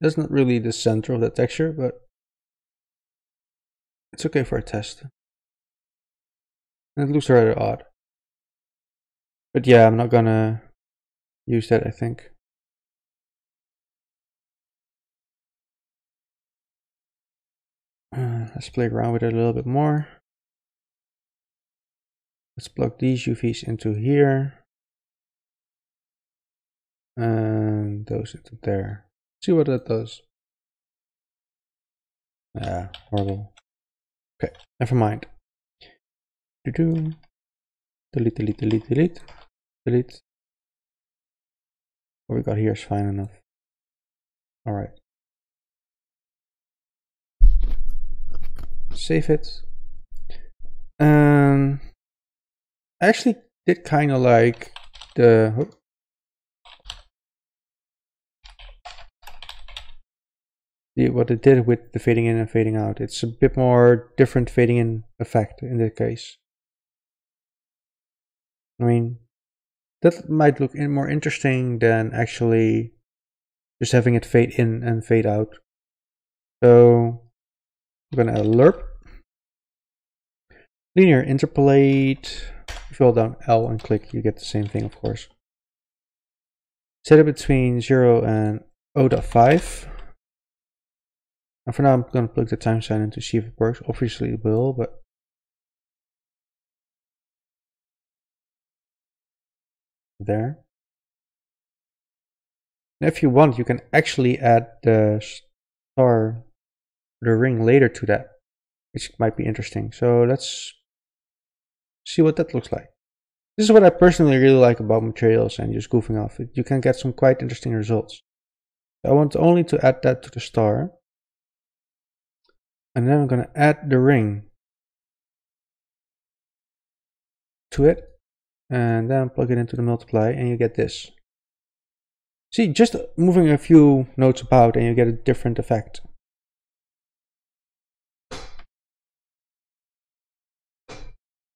That's not really the center of the texture, but it's okay for a test. And it looks rather odd. But yeah, I'm not gonna use that, I think. Let's play around with it a little bit more. Let's plug these UVs into here. And those into there. See what that does. Ah, horrible. Okay, never mind. Delete, delete, delete, delete, delete. What we got here is fine enough. Alright. Save it. I actually did kind of like the what it did with the fading in and fading out. It's a bit more different fading in effect in this case. I mean, that might look more interesting than actually just having it fade in and fade out. So I'm gonna add a lerp. Linear interpolate. If you hold down L and click, you get the same thing, of course. Set it between 0 and 0.5. And for now, I'm gonna plug the time sign in to see if it works. Obviously it will, but there. And if you want, you can actually add the star, the ring later to that, which might be interesting. So let's see what that looks like. This is what I personally really like about materials and just goofing off it. You can get some quite interesting results. I want only to add that to the star. And then I'm going to add the ring to it. And then plug it into the multiply and you get this. See, just moving a few nodes about and you get a different effect.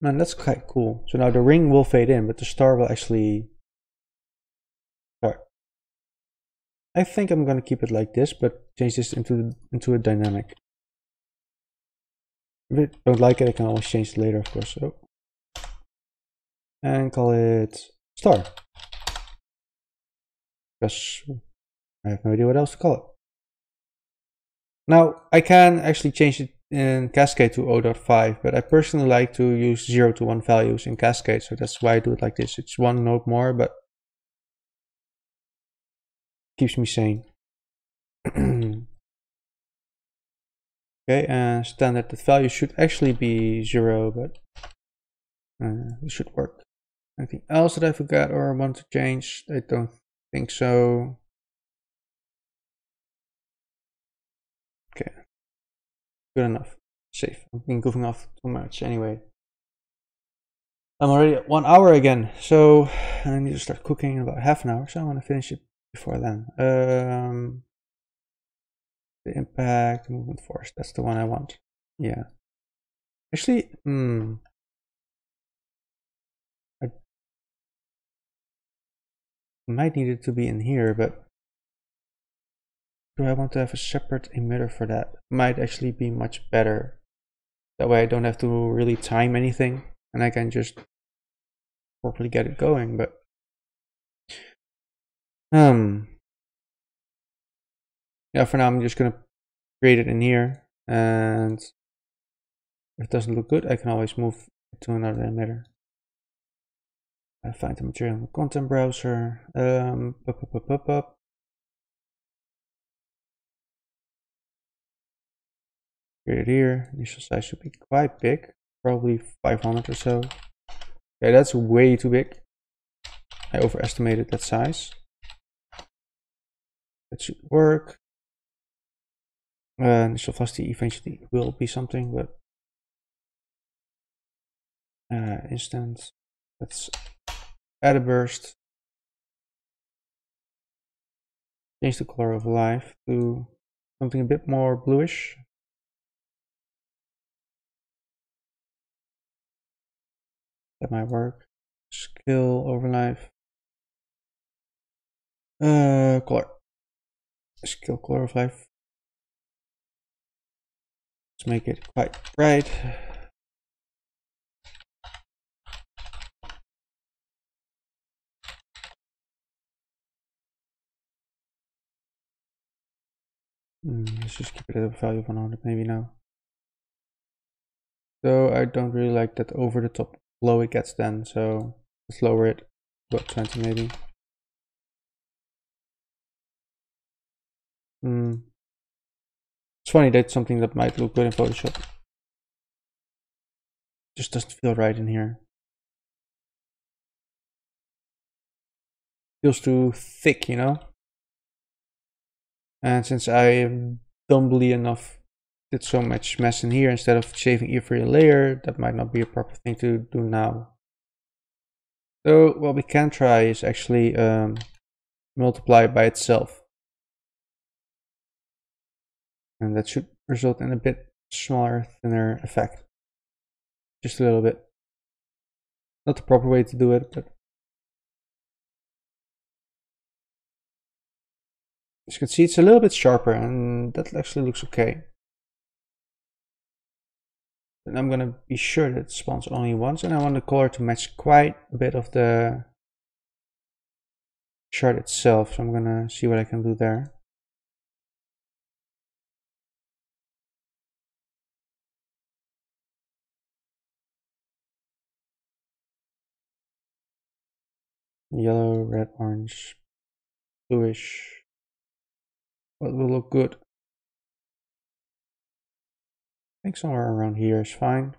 Man, that's quite cool. So now the ring will fade in, but the star will actually start. I think I'm gonna keep it like this, but change this into a dynamic. If I don't like it, I can always change it later, of course. So, and call it star. Because I have no idea what else to call it. Now I can actually change it in Cascade to 0.5, but I personally like to use 0 to 1 values in Cascade, so that's why I do it like this. It's one node more, but keeps me sane. Okay, and standard that value should actually be 0, but it should work. Anything else that I forgot or want to change? I don't think so. Okay, good enough. Safe. I've been goofing off too much anyway. I'm already at 1 hour again, so I need to start cooking in about half an hour, so I want to finish it before then. The impact, movement force, that's the one I want. Yeah. Actually, I might need it to be in here, but do I want to have a separate emitter for that? Might actually be much better. That way I don't have to really time anything and I can just properly get it going, but yeah, for now I'm just gonna create it in here, and if it doesn't look good, I can always move it to another emitter. I find the material in the content browser. Create it here. Initial size should be quite big, probably 500 or so. Okay, that's way too big. I overestimated that size. That should work. Initial velocity eventually will be something, but instant. Let's add a burst. Change the color of life to something a bit more bluish. That might work. Scale over life. Color. Scale color of life. Let's make it quite bright. Let's just keep it at a value of 100 maybe now. So I don't really like that over the top glow it gets then, so let's lower it about 20 maybe. It's funny, that's something that might look good in Photoshop. Just doesn't feel right in here. Feels too thick, you know? And since I dumbly enough did so much mess in here instead of shaving every layer, that might not be a proper thing to do now. So what we can try is actually multiply it by itself. And that should result in a bit smaller, thinner effect. Just a little bit. Not the proper way to do it, but As you can see, it's a little bit sharper, and that actually looks okay. And I'm gonna be sure that it spawns only once, and I want the color to match quite a bit of the shard itself, so I'm gonna see what I can do there. Yellow, red, orange, bluish. What will look good? I think somewhere around here is fine.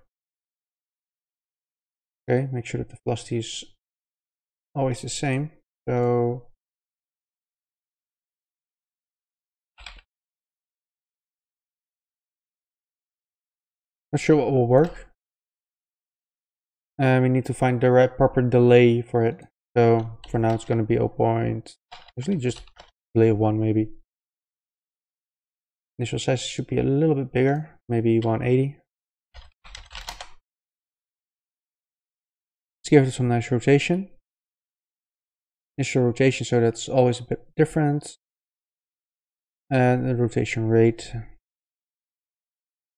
Okay, make sure that the velocity is always the same. So not sure what will work. We need to find the right proper delay for it. So for now it's going to be 0. Usually just delay of 1 maybe. Initial size should be a little bit bigger, maybe 180. Let's give it some nice rotation. Initial rotation, so that's always a bit different. And the rotation rate,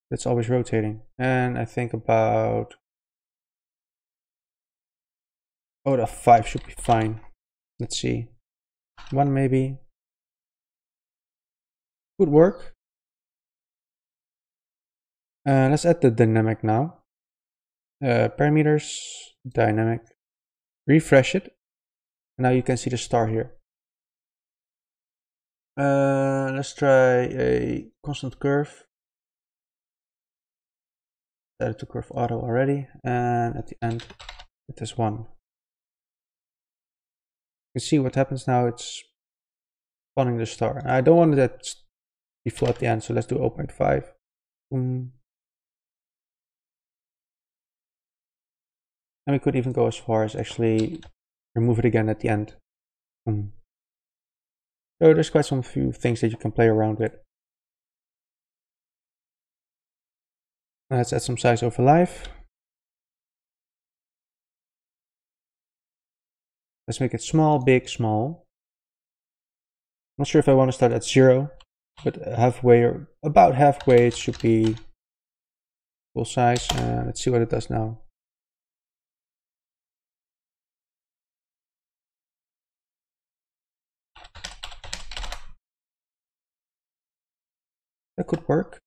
that's always rotating. And I think about the 5 should be fine. Let's see. 1 maybe. Would work. Let's add the dynamic now. Parameters, dynamic. Refresh it. Now you can see the star here. Let's try a constant curve. Set it to curve auto already, and at the end it is 1. You can see what happens now. It's spawning the star. I don't want that to be full at the end, so let's do 0.5. And we could even go as far as actually remove it again at the end. So there's quite some few things that you can play around with. Let's add some size over life. Let's make it small, big, small. Not sure if I want to start at 0, but halfway or about halfway it should be full size. Let's see what it does now. That could work.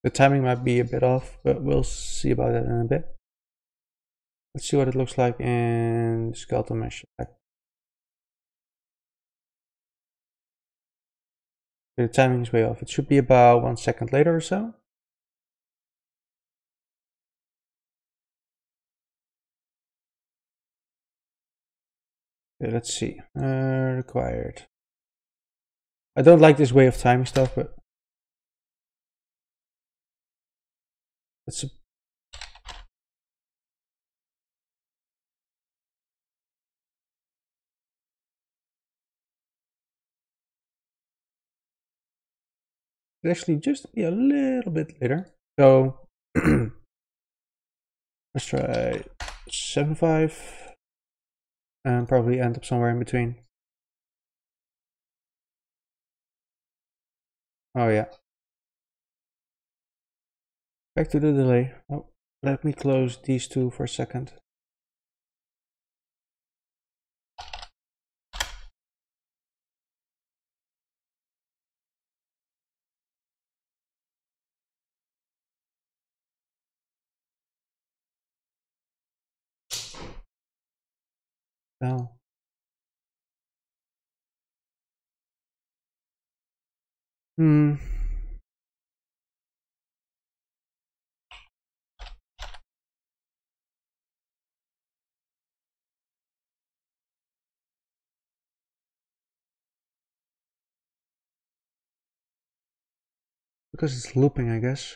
The timing might be a bit off, but we'll see about that in a bit. Let's see what it looks like in skeleton mesh effect. The timing is way off. It should be about 1 second later or so. Okay, let's see. Required. I don't like this way of timing stuff, but it's it actually just be a little bit later. So let's try 7.5 and probably end up somewhere in between. Oh yeah. Back to the delay. Oh, let me close these two for a second. Now, because it's looping, I guess.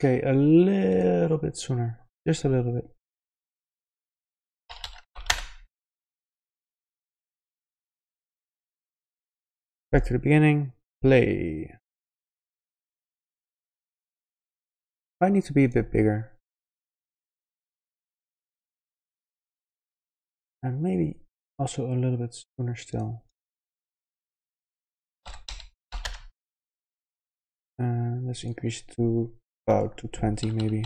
Okay, a little bit sooner, just a little bit. Back to the beginning, play. I need to be a bit bigger. And maybe also a little bit sooner still. Let's increase it to about 220 maybe.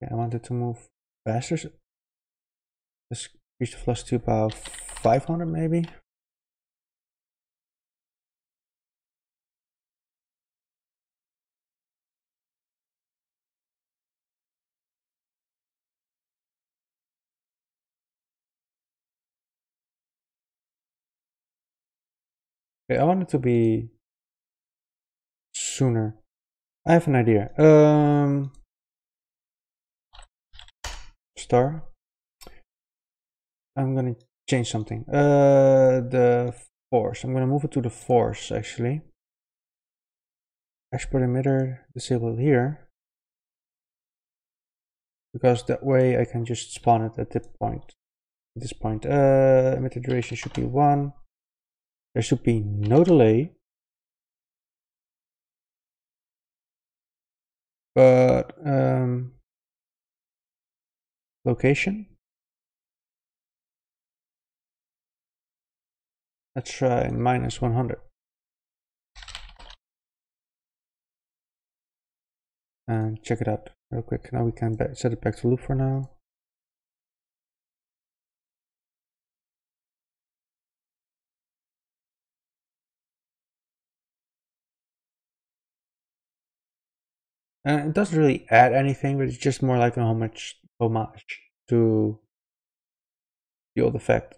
Okay, I wanted to move faster. Let's increase the velocity to about 500 maybe. Okay, I want it to be sooner. I have an idea. Star. I'm gonna change something. The force. I'm gonna move it to the force actually. Export emitter, disable it here. Because that way I can just spawn it at this point. Emitter duration should be 1. There should be no delay. But location. Let's try -100. And check it out real quick. Now we can set it back to loop for now. And it doesn't really add anything, but it's just more like a homage to the old effect.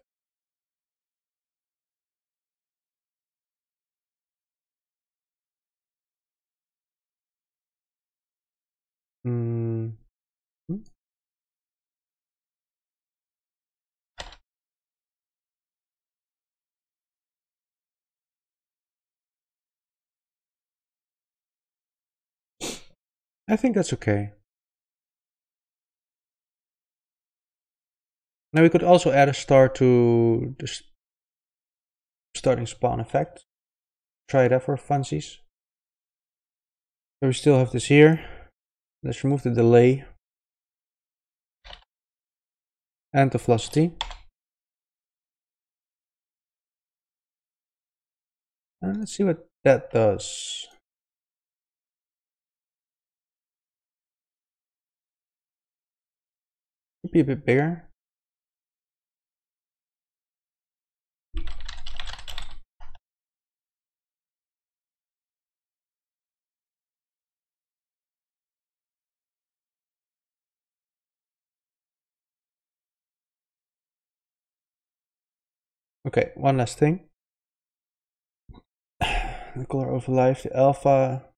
I think that's okay. Now we could also add a star to the starting spawn effect. Try that for funsies. So we still have this here. Let's remove the delay and the velocity. And let's see what that does. Could be a bit bigger. Okay, one last thing. The color overlay, the alpha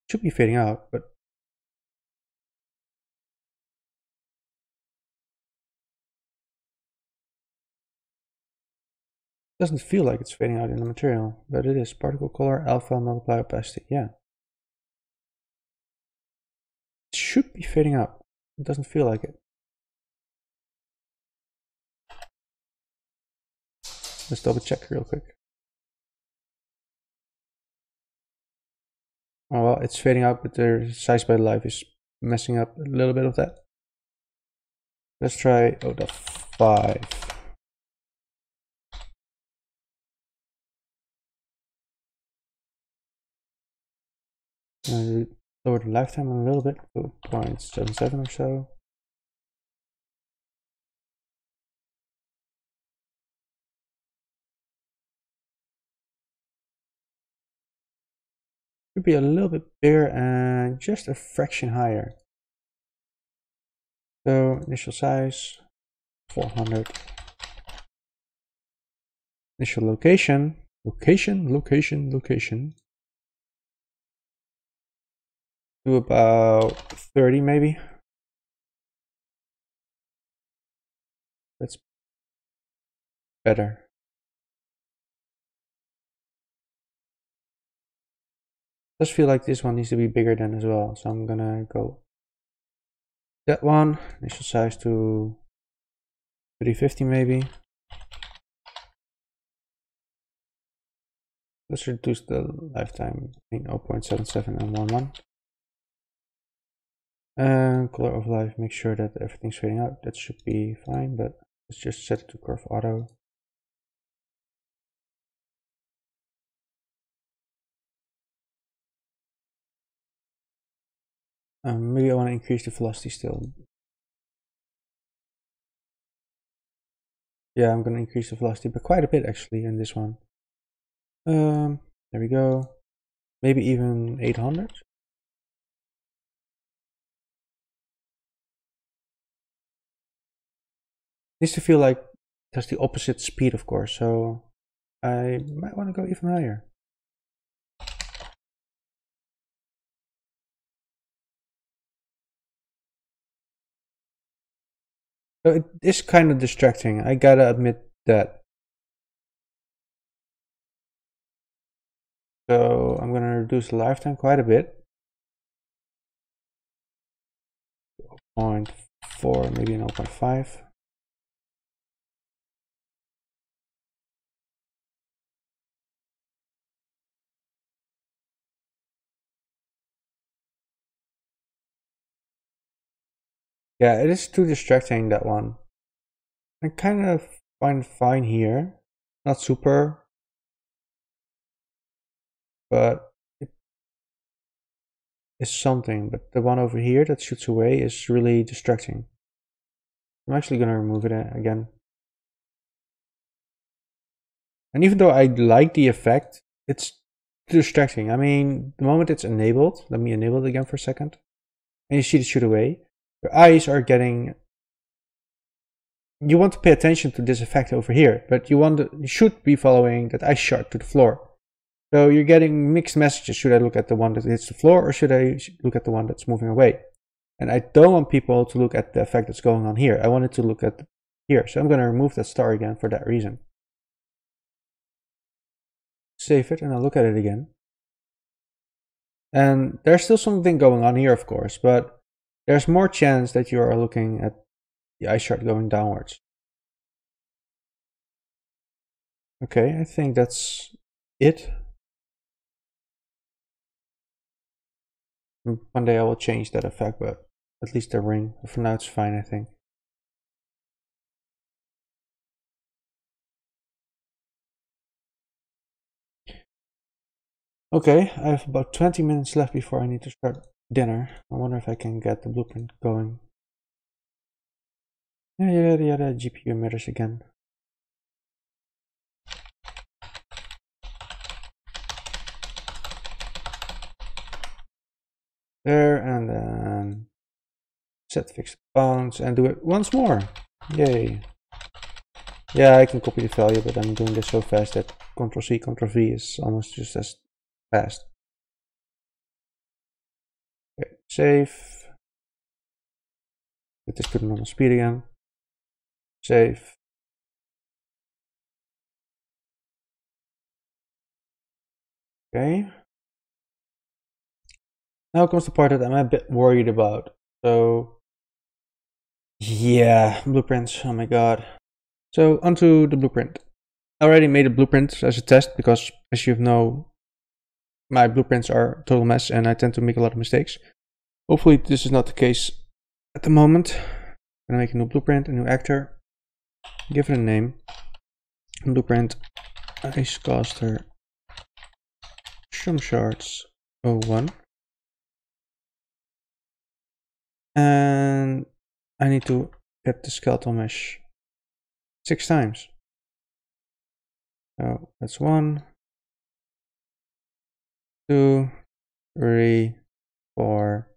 should be fading out, but it doesn't feel like it's fading out in the material, but it is. Particle color, alpha, multiply opacity, yeah. It should be fading out. It doesn't feel like it. Let's double check real quick. Oh well, it's fading out, but the size by life is messing up a little bit of that. Let's try the 5. Lower the lifetime a little bit to 0.77 or so. Could be a little bit bigger and just a fraction higher. So initial size 400. Initial location. Do about 30 maybe. That's better. Does feel like this one needs to be bigger than as well, so I'm gonna go that one. Initial size to 350 maybe. Let's reduce the lifetime between 0.77 and 11. And color of life, make sure that everything's fading out. That should be fine, but let's just set it to curve auto. Maybe I want to increase the velocity still. Yeah, I'm going to increase the velocity, but quite a bit actually in this one. There we go. Maybe even 800. Needs to feel like it has the opposite speed, of course, so I might want to go even higher. So it is kind of distracting, I gotta admit that. So I'm gonna reduce the lifetime quite a bit. 0.4, maybe 0.5. Yeah, it is too distracting, that one. I kind of find fine here. Not super, but it is something. But the one over here that shoots away is really distracting. I'm actually gonna remove it again. And even though I like the effect, it's distracting. I mean, the moment it's enabled, let me enable it again for a second. And you see it shoot away. Your eyes are getting, you want to pay attention to this effect over here, but you should be following that ice shot to the floor. So you're getting mixed messages. Should I look at the one that hits the floor, or should I look at the one that's moving away? And I don't want people to look at the effect that's going on here. I want it to look at here. So I'm going to remove that star again for that reason. Save it and I'll look at it again. And there's still something going on here, of course, but there's more chance that you are looking at the ice shard going downwards. Okay, I think that's it. One day I will change that effect, but at least the ring. For now it's fine, I think. Okay, I have about 20 minutes left before I need to start dinner. I wonder if I can get the blueprint going. Yeah, GPU emitters again. There, and then set fixed bounds and do it once more. Yay. Yeah, I can copy the value, but I'm doing this so fast that Ctrl-C, Ctrl-V is almost just as fast. Okay, save. Get this to the normal speed again. Save. Okay. Now comes the part that I'm a bit worried about. So, yeah, blueprints. Oh my god. So, onto the blueprint. I already made a blueprint as a test because, as you know, my blueprints are a total mess and I tend to make a lot of mistakes. Hopefully, this is not the case at the moment. I'm gonna make a new blueprint, a new actor, give it a name. Blueprint Icecaster Shum Shards 01. And I need to get the skeletal mesh 6 times. So that's 1, 2, 3, 4,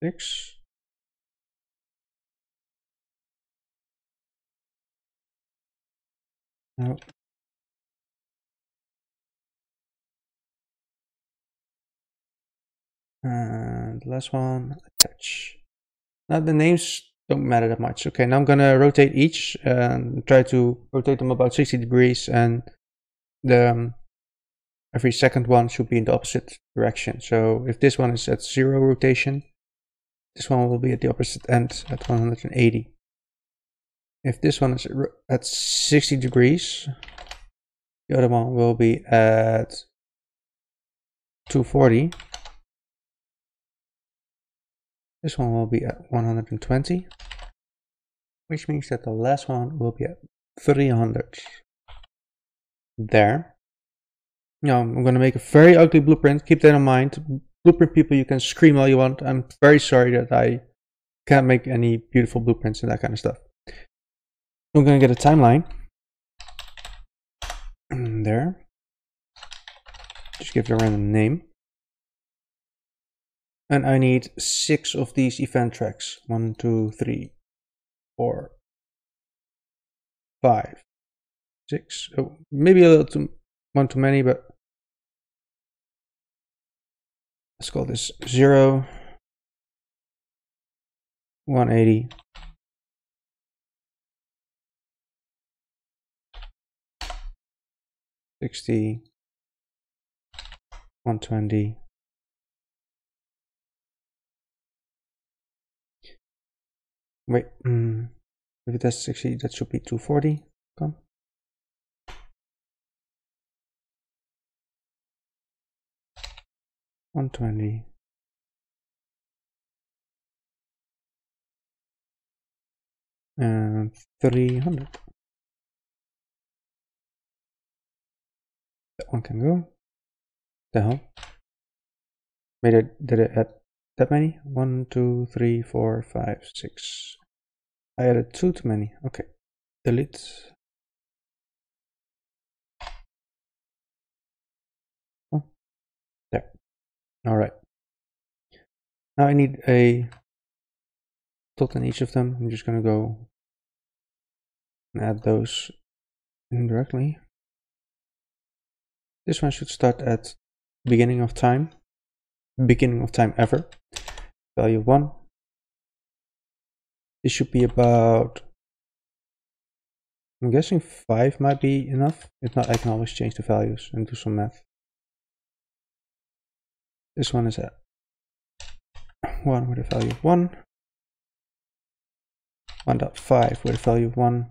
6. No. And the last one, attach. Now the names don't matter that much. Okay, now I'm gonna rotate each and try to rotate them about 60 degrees, and the every second one should be in the opposite direction. So if this one is at 0 rotation, this one will be at the opposite end at 180. If this one is at 60 degrees, the other one will be at 240. This one will be at 120, which means that the last one will be at 300. There. Now I'm going to make a very ugly blueprint. Keep that in mind. Blueprint people, you can scream all you want. I'm very sorry that I can't make any beautiful blueprints and that kind of stuff. I'm going to get a timeline. There. Just give it a random name. And I need 6 of these event tracks. 1, 2, 3, 4, 5, 6. Oh, maybe a little one too many, but let's call this 0, 180, 60, 120. Wait, if it has 60, that should be 240. Come. $120. And 300. That one can go. The hell? Wait, did it add that many? 1, 2, 3, 4, 5, 6. I added 2 too many. Okay. Delete. Oh, there. All right. Now I need a dot in each of them. I'm just going to go and add those indirectly. This one should start at beginning of time ever. Value 1. This should be about, I'm guessing 5 might be enough. If not, I can always change the values and do some math. This one is at 1 with a value of 1. 1.5 with a value of 1.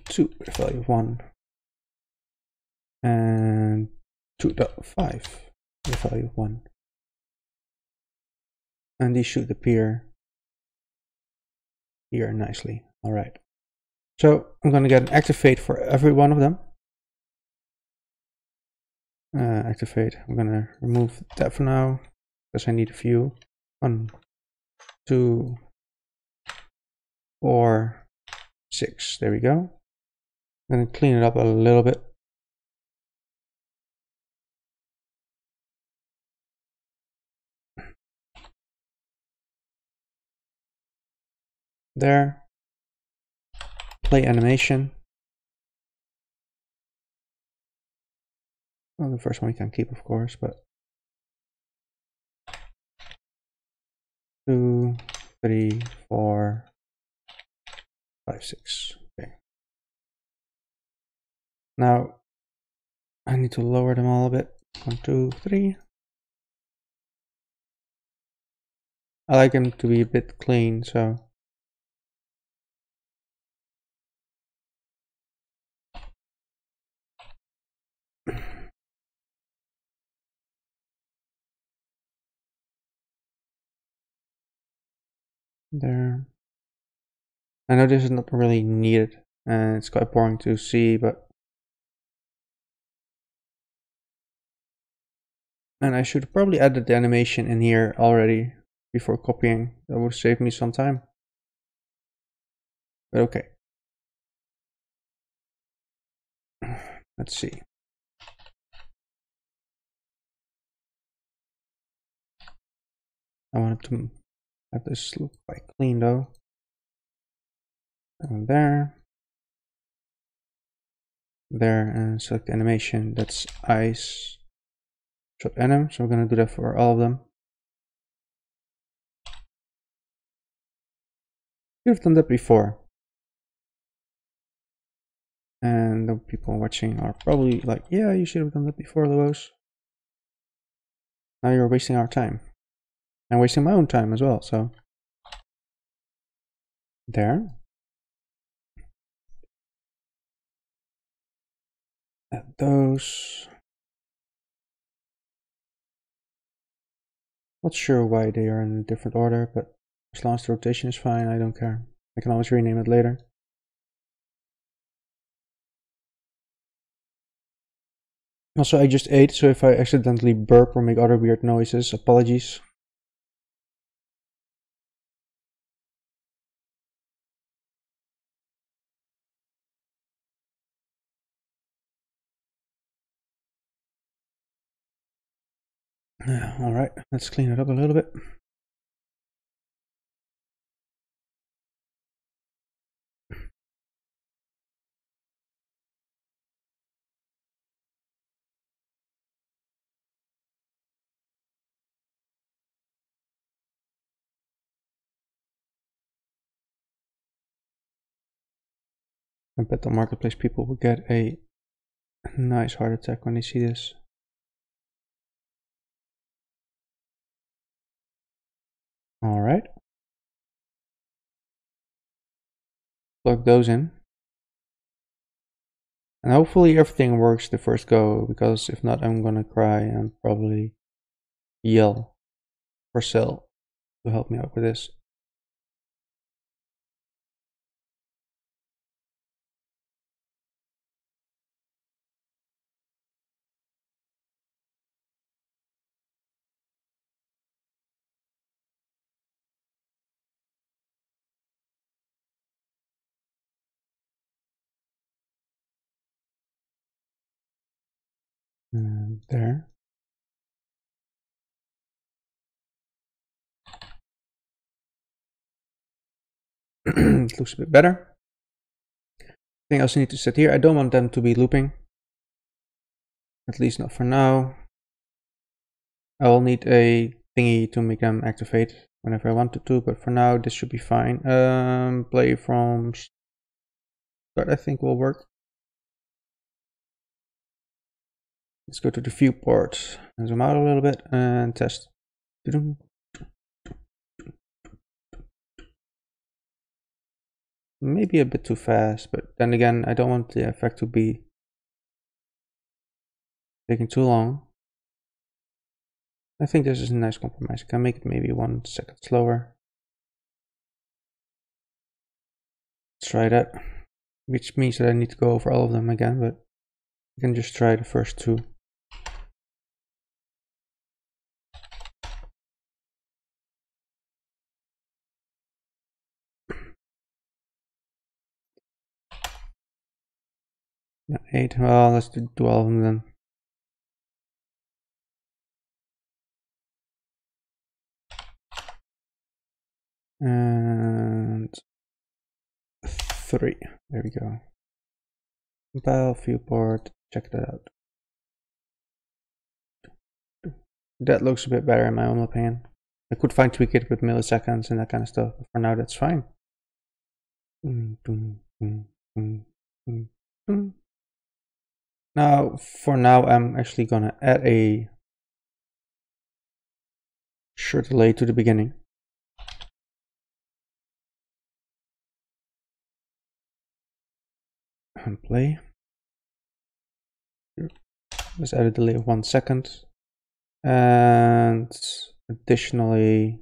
2 with a value of 1. And 2.5 with a value of 1. And these should appear here nicely. All right. So I'm going to get an activate for every one of them. Activate. I'm going to remove that for now because I need a few. 1, 2, 4, 6. There we go. I'm going to clean it up a little bit. There. Play animation. Well, the first one we can keep, of course, but 2, 3, 4, 5, 6. Okay. Now I need to lower them all a bit. 1, 2, 3. I like them to be a bit clean, so there. I know this is not really needed and it's quite boring to see, but and I should probably add the animation in here already before copying. That would save me some time. But okay. Let's see. I wanted to have this look quite clean though. And there. there and select animation. That's ice shot anim. So we're going to do that for all of them. You've done that before. And the people watching are probably like, yeah, you should have done that before, Luos. Now you're wasting our time. And wasting my own time as well, so. There. Add those. Not sure why they are in a different order, but as long as the rotation is fine, I don't care. I can always rename it later. Also, I just ate, so if I accidentally burp or make other weird noises, apologies. Alright, let's clean it up a little bit. I bet the marketplace people will get a nice heart attack when they see this. Alright. Plug those in. And hopefully everything works the first go, because if not, I'm gonna cry and probably yell for Cell to help me out with this. And there. It looks a bit better. Thing else I need to set here, I don't want them to be looping. At least not for now. I will need a thingy to make them activate whenever I wanted to, but for now this should be fine. Play from start I think will work. Let's go to the viewport and zoom out a little bit and test. Maybe a bit too fast, but then again, I don't want the effect to be taking too long. I think this is a nice compromise. I can make it maybe 1 second slower. Let's try that, which means that I need to go over all of them again, but I can just try the first two. Yeah, 8. Well, let's do all of them then. And 3. There we go. Compile, viewport, check that out. That looks a bit better in my own opinion. I could fine tweak it with milliseconds and that kind of stuff, but for now that's fine. Now, for now, I'm actually gonna add a short delay to the beginning. And play. Let's add a delay of 1 second. And additionally,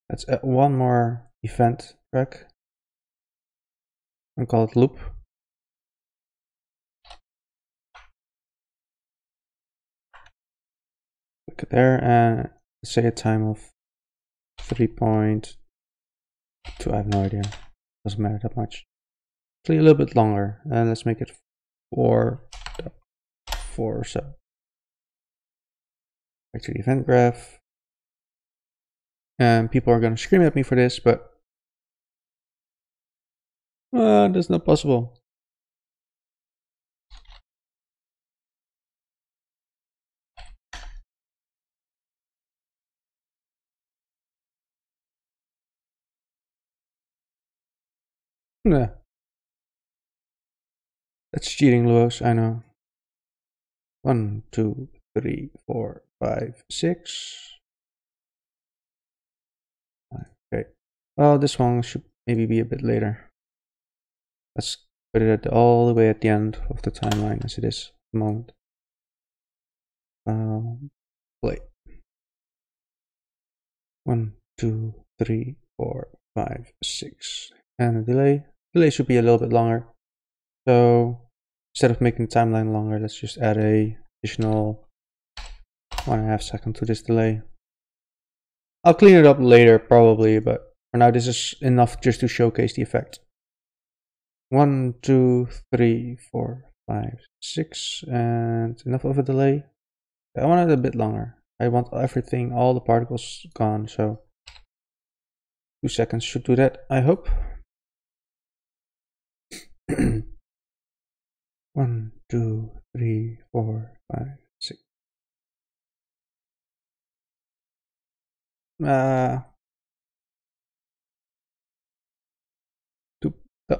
let's add one more event track and call it loop. Click it there and say a time of 3.2. I have no idea. Doesn't matter that much. Actually, a little bit longer. And let's make it 4 or so. Back to the event graph. And people are going to scream at me for this, but that's not possible. Nah. That's cheating, Luos, I know. 1, 2, 3, 4, 5, 6. Okay. Well, this one should maybe be a bit later. Let's put it at all the way at the end of the timeline as it is at the moment. Play. 1, 2, 3, 4, 5, 6. And a delay. Delay should be a little bit longer. So instead of making the timeline longer, let's just add a additional 1.5 seconds to this delay. I'll clean it up later probably, but for now this is enough just to showcase the effect. 1, 2, 3, 4, 5, 6, and enough of a delay. I want it a bit longer. I want everything, all the particles gone, so 2 seconds should do that, I hope. 1, 2, 3, 4, 5, 6.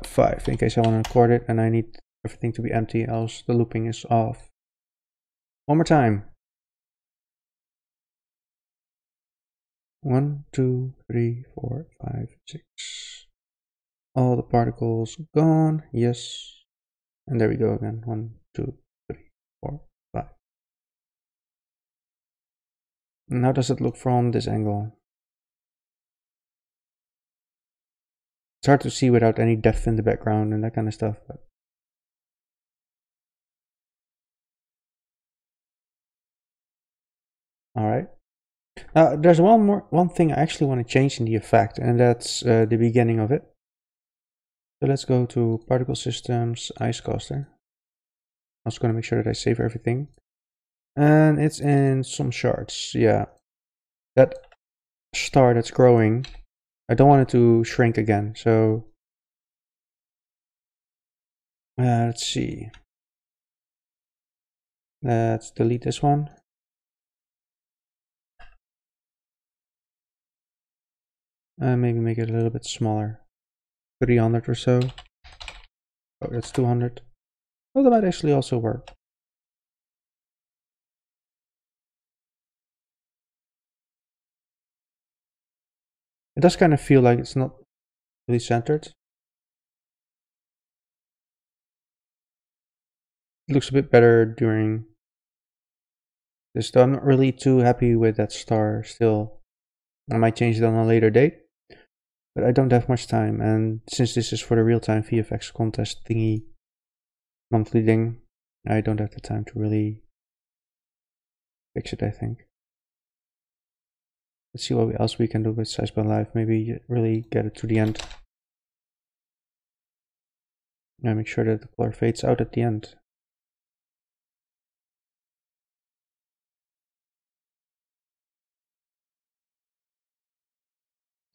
5 in case I want to record it and I need everything to be empty, else the looping is off. One more time. 1, 2, 3, 4, 5, 6. All the particles gone. Yes. And there we go again. 1, 2, 3, 4, 5. And how does it look from this angle? It's hard to see without any depth in the background and that kind of stuff. But all right. There's one thing I actually want to change in the effect, and that's the beginning of it. So let's go to Particle Systems, Ice Coaster. I'm just going to make sure that I save everything. And it's in some shards. Yeah, that star that's growing, I don't want it to shrink again. So let's see. Let's delete this one. And maybe make it a little bit smaller. 300 or so. Oh, that's 200. Well, that might actually also work. It does kind of feel like it's not really centered. It looks a bit better during this, though I'm not really too happy with that star still. I might change it on a later date, but I don't have much time, and since this is for the real-time VFX contest thingy, monthly thing, I don't have the time to really fix it, I think. Let's see what else we can do with Size by Life. Maybe really get it to the end. And make sure that the color fades out at the end.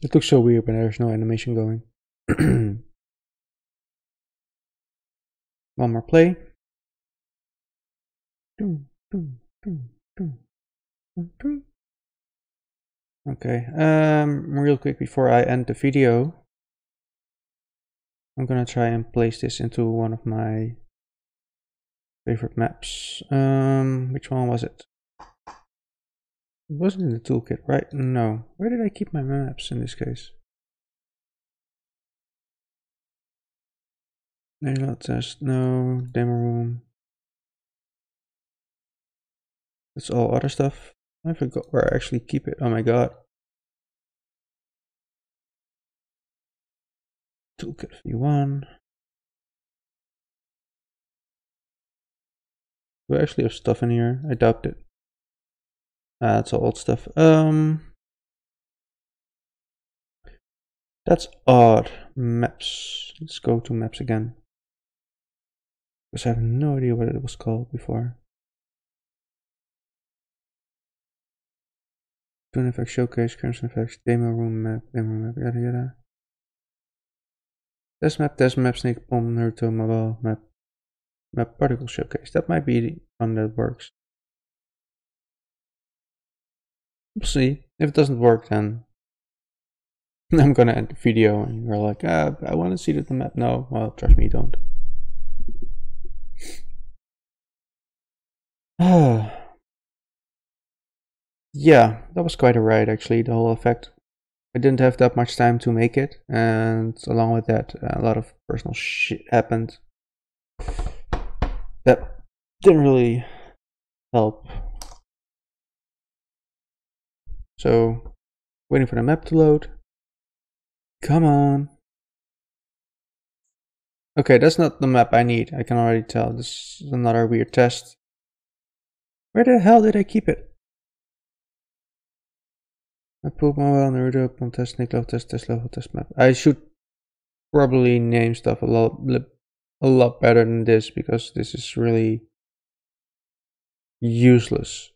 It looks so weird when there's no animation going. One more play. Okay, real quick before I end the video, I'm gonna try and place this into one of my favorite maps. Which one was it? It wasn't in the toolkit, right? No. Where did I keep my maps in this case? Layout test, no. Demo room. That's all other stuff. I forgot where I actually keep it. Oh my god. Toolkit V1. Do I actually have stuff in here? I doubt it. That's all old stuff. That's odd. Maps. Let's go to maps again. Because I have no idea what it was called before. Tune effects showcase, current effects, demo room map, yada yada. Test map, snake bomb, Naruto, mobile map particle showcase. That might be the one that works. We'll see. If it doesn't work, then I'm gonna end the video and you're like, I want to see the map. No, well, trust me, you don't. Yeah, that was quite a ride actually, the whole effect. I didn't have that much time to make it, and along with that, a lot of personal shit happened that didn't really help. So, waiting for the map to load. Come on. Okay, that's not the map I need. I can already tell. This is another weird test. Where the hell did I keep it? I put my well on the route up on test level test map. I should probably name stuff a lot better than this, because this is really useless.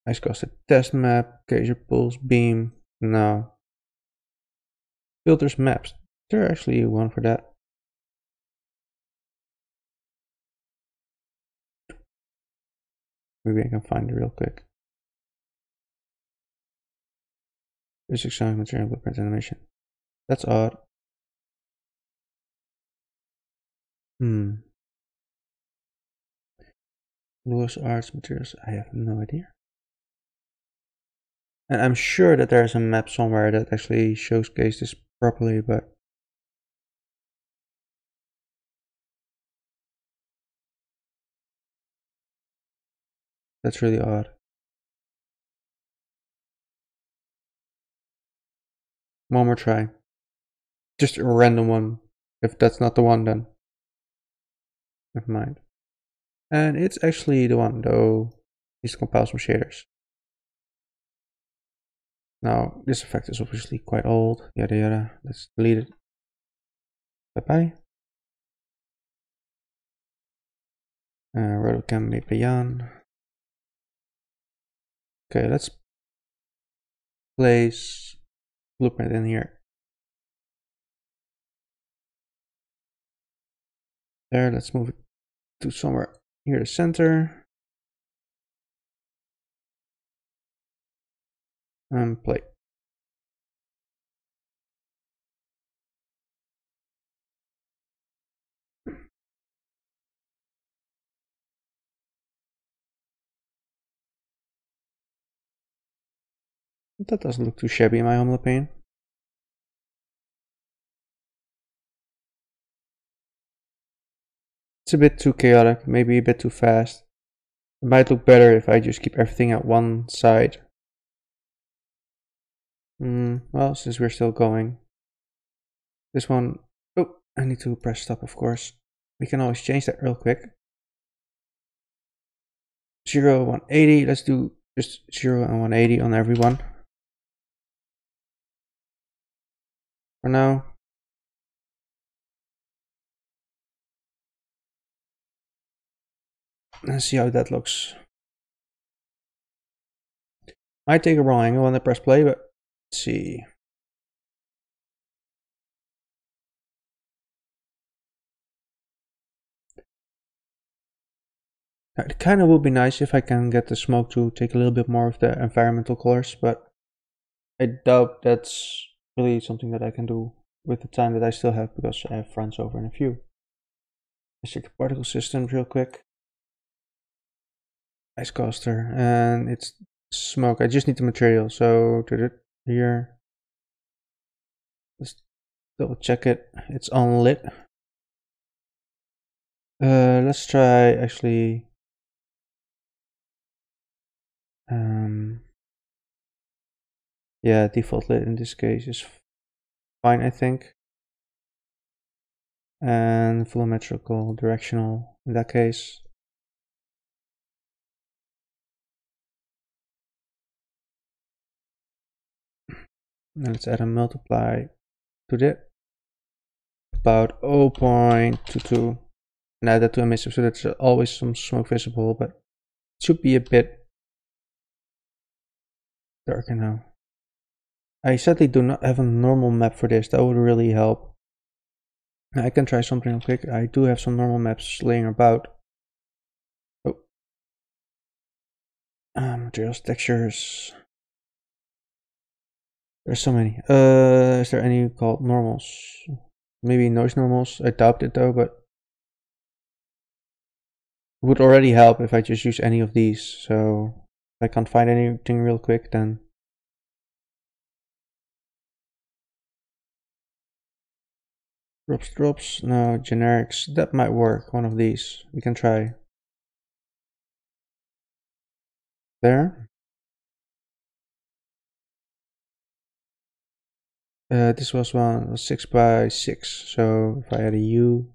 Ice Costa test map, Geyser Pulse, Beam. No. Filters maps. There's actually one for that. Maybe I can find it real quick. Basic sound material blueprint animation. That's odd. Luos arts materials. I have no idea. And I'm sure that there's a map somewhere that actually showcases this properly, but that's really odd. One more try. Just a random one. If that's not the one, then never mind. And it's actually the one, though. Needs to compile some shaders. Now, this effect is obviously quite old. Yada yada. Let's delete it. Bye bye. Rotocam Mepayan. Okay, let's place blueprint in here. There, let's move it to somewhere here, the center. And play. That doesn't look too shabby in my humble opinion. It's a bit too chaotic, maybe a bit too fast. It might look better if I just keep everything at one side. Well, since we're still going. This one, oh, I need to press stop, of course. We can always change that real quick. 0, 180, let's do just 0 and 180 on everyone. For now. Let's see how that looks. Might take a wrong angle when I press play, but let's see. It kind of would be nice if I can get the smoke to take a little bit more of the environmental colors, but I doubt that's really something that I can do with the time that I still have, because I have friends over in a few. Let's check the particle systems real quick. Ice Coaster, and it's smoke. I just need the material, so here. Let's double check it. It's unlit. Let's try actually. Yeah, default lit in this case is fine, I think. And volumetrical directional in that case. And let's add a multiply to that. About 0.22. And add that to emissive, so that's always some smoke visible, but it should be a bit darker now. I sadly do not have a normal map for this. That would really help. I can try something real quick. I do have some normal maps laying about. Oh. Materials, textures. There's so many. Is there any called normals? Maybe noise normals. I doubt it though, but it would already help if I just use any of these. So if I can't find anything real quick, then drops. No, generics. That might work. One of these. We can try. There. This was 6 by 6. So if I had a U,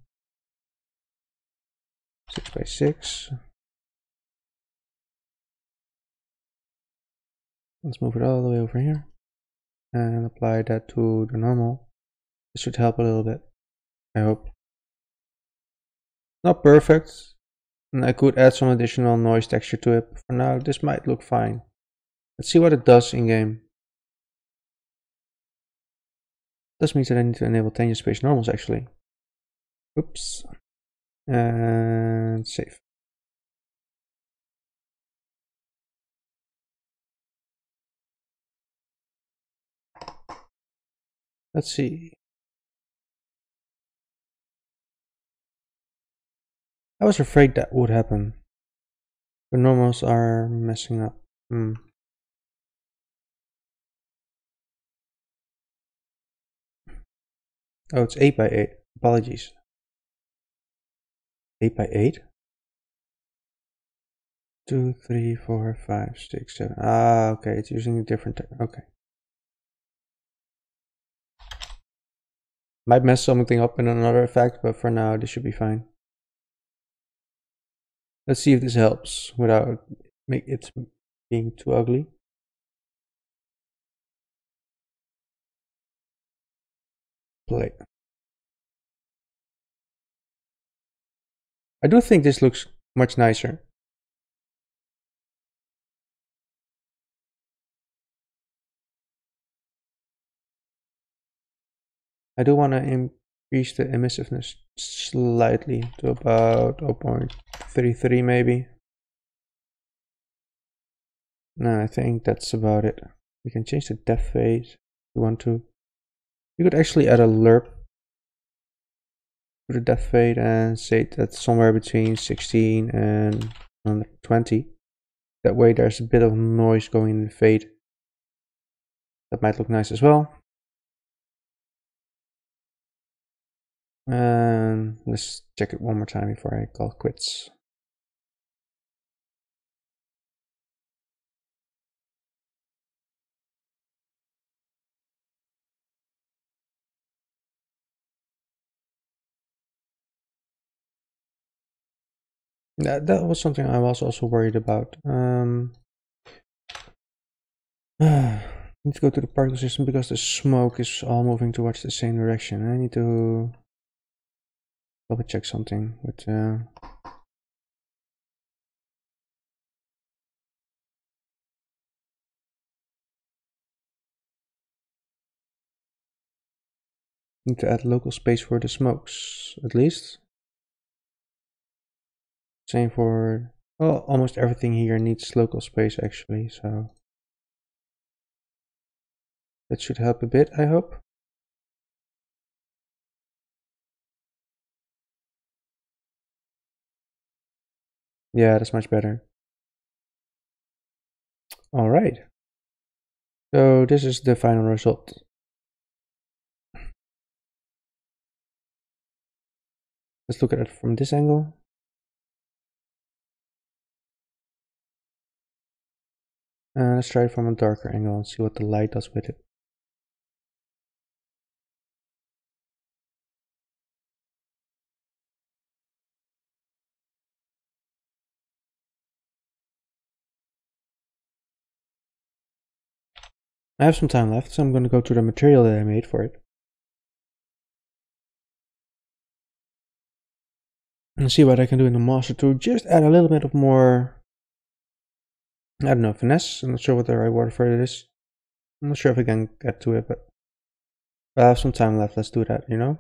6 by 6. Let's move it all the way over here and apply that to the normal. This should help a little bit, I hope. Not perfect, and I could add some additional noise texture to it. For now, this might look fine. Let's see what it does in game. This means that I need to enable 10 space normals actually. Oops. And save. Let's see. I was afraid that would happen. The normals are messing up. Oh, it's 8 by 8. Apologies. 8 by 8? 2, 3, 4, 5, 6, 7. Ah, okay. It's using a different. Okay. Might mess something up in another effect, but for now, this should be fine. Let's see if this helps without make it being too ugly. Play. I do think this looks much nicer. I do want to increase the emissiveness slightly to about 0.33 maybe. No, I think that's about it. We can change the depth fade if we want to. We could actually add a lerp to the depth fade and say that's somewhere between 16 and 120. That way there's a bit of noise going in the fade. That might look nice as well. And let's check it one more time before I call quits. That was something I was also worried about. I need to go to the particle system because the smoke is all moving towards the same direction. I need to double check something with need to add local space for the smokes, at least. Same for, well, almost everything here needs local space actually, so that should help a bit, I hope. Yeah, that's much better. All right. So this is the final result. Let's look at it from this angle. And let's try it from a darker angle and see what the light does with it. I have some time left, so I'm going to go to the material that I made for it. And see what I can do in the master to just add a little bit of more, I don't know, finesse. I'm not sure what the right word for it is. I'm not sure if I can get to it, but I have some time left. Let's do that, you know?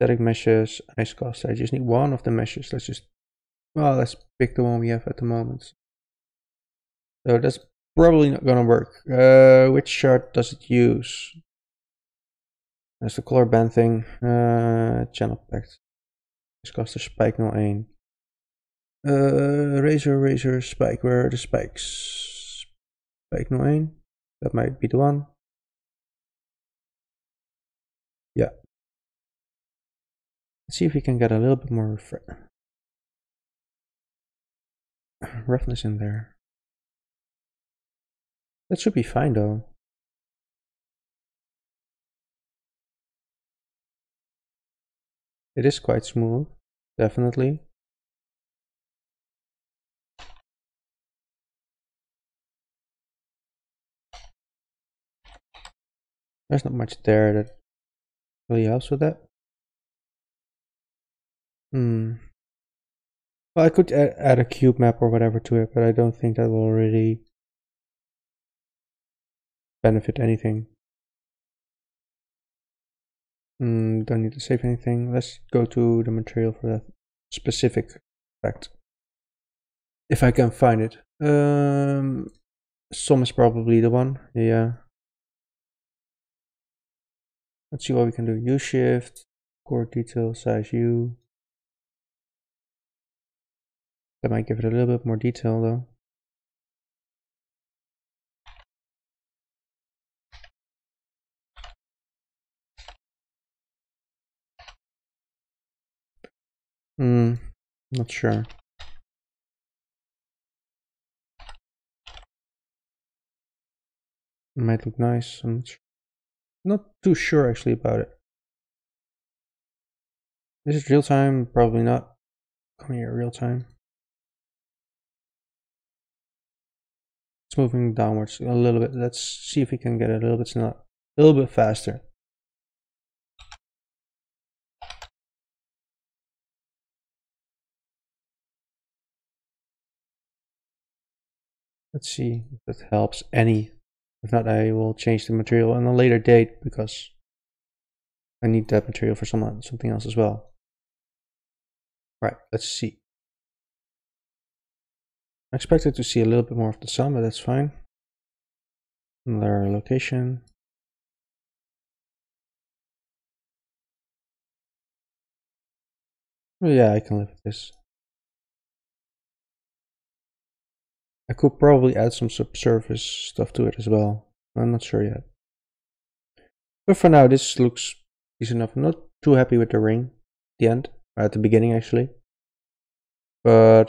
Static meshes, ice cost. I just need one of the meshes. Let's pick the one we have at the moment. So let's probably not gonna work. Which chart does it use? That's the color band thing. Channel pact. Discuss spike 01. Razor, spike. Where are the spikes? Spike 01. That might be the one. Yeah. Let's see if we can get a little bit more roughness in there. That should be fine though. It is quite smooth, definitely. There's not much there that really helps with that. Well, I could add a cube map or whatever to it, but I don't think that will really benefit anything. Don't need to save anything. Let's go to the material for that specific effect. If I can find it. Some is probably the one. Yeah. Let's see what we can do. U shift, core detail, size U. That might give it a little bit more detail though. Not sure. It might look nice. I'm not too sure actually about it. Is it real time? Probably not. Come here, real time. It's moving downwards a little bit. Let's see if we can get it a little bit faster. Let's see if that helps any. If not, I will change the material on a later date because I need that material for something else as well. Right, let's see. I expected to see a little bit more of the sun, but that's fine. Another location. Well, yeah, I can live with this. I could probably add some subsurface stuff to it as well. I'm not sure yet. But for now, this looks decent enough. I'm not too happy with the ring at the end, or at the beginning actually. But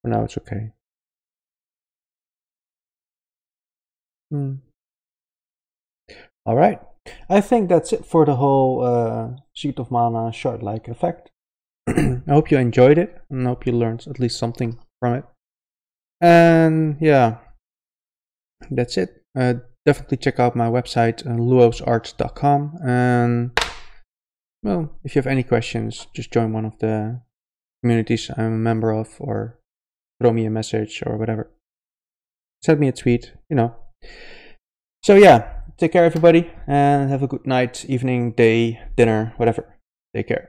for now, it's okay. Alright, I think that's it for the whole Secret of Mana shard-like effect. I hope you enjoyed it, and I hope you learned at least something from it. And yeah, that's it. Definitely check out my website, luosart.com. And well, if you have any questions, just join one of the communities I'm a member of, or throw me a message or whatever. Send me a tweet, you know. So yeah, take care everybody, and have a good night, evening, day, dinner, whatever. Take care.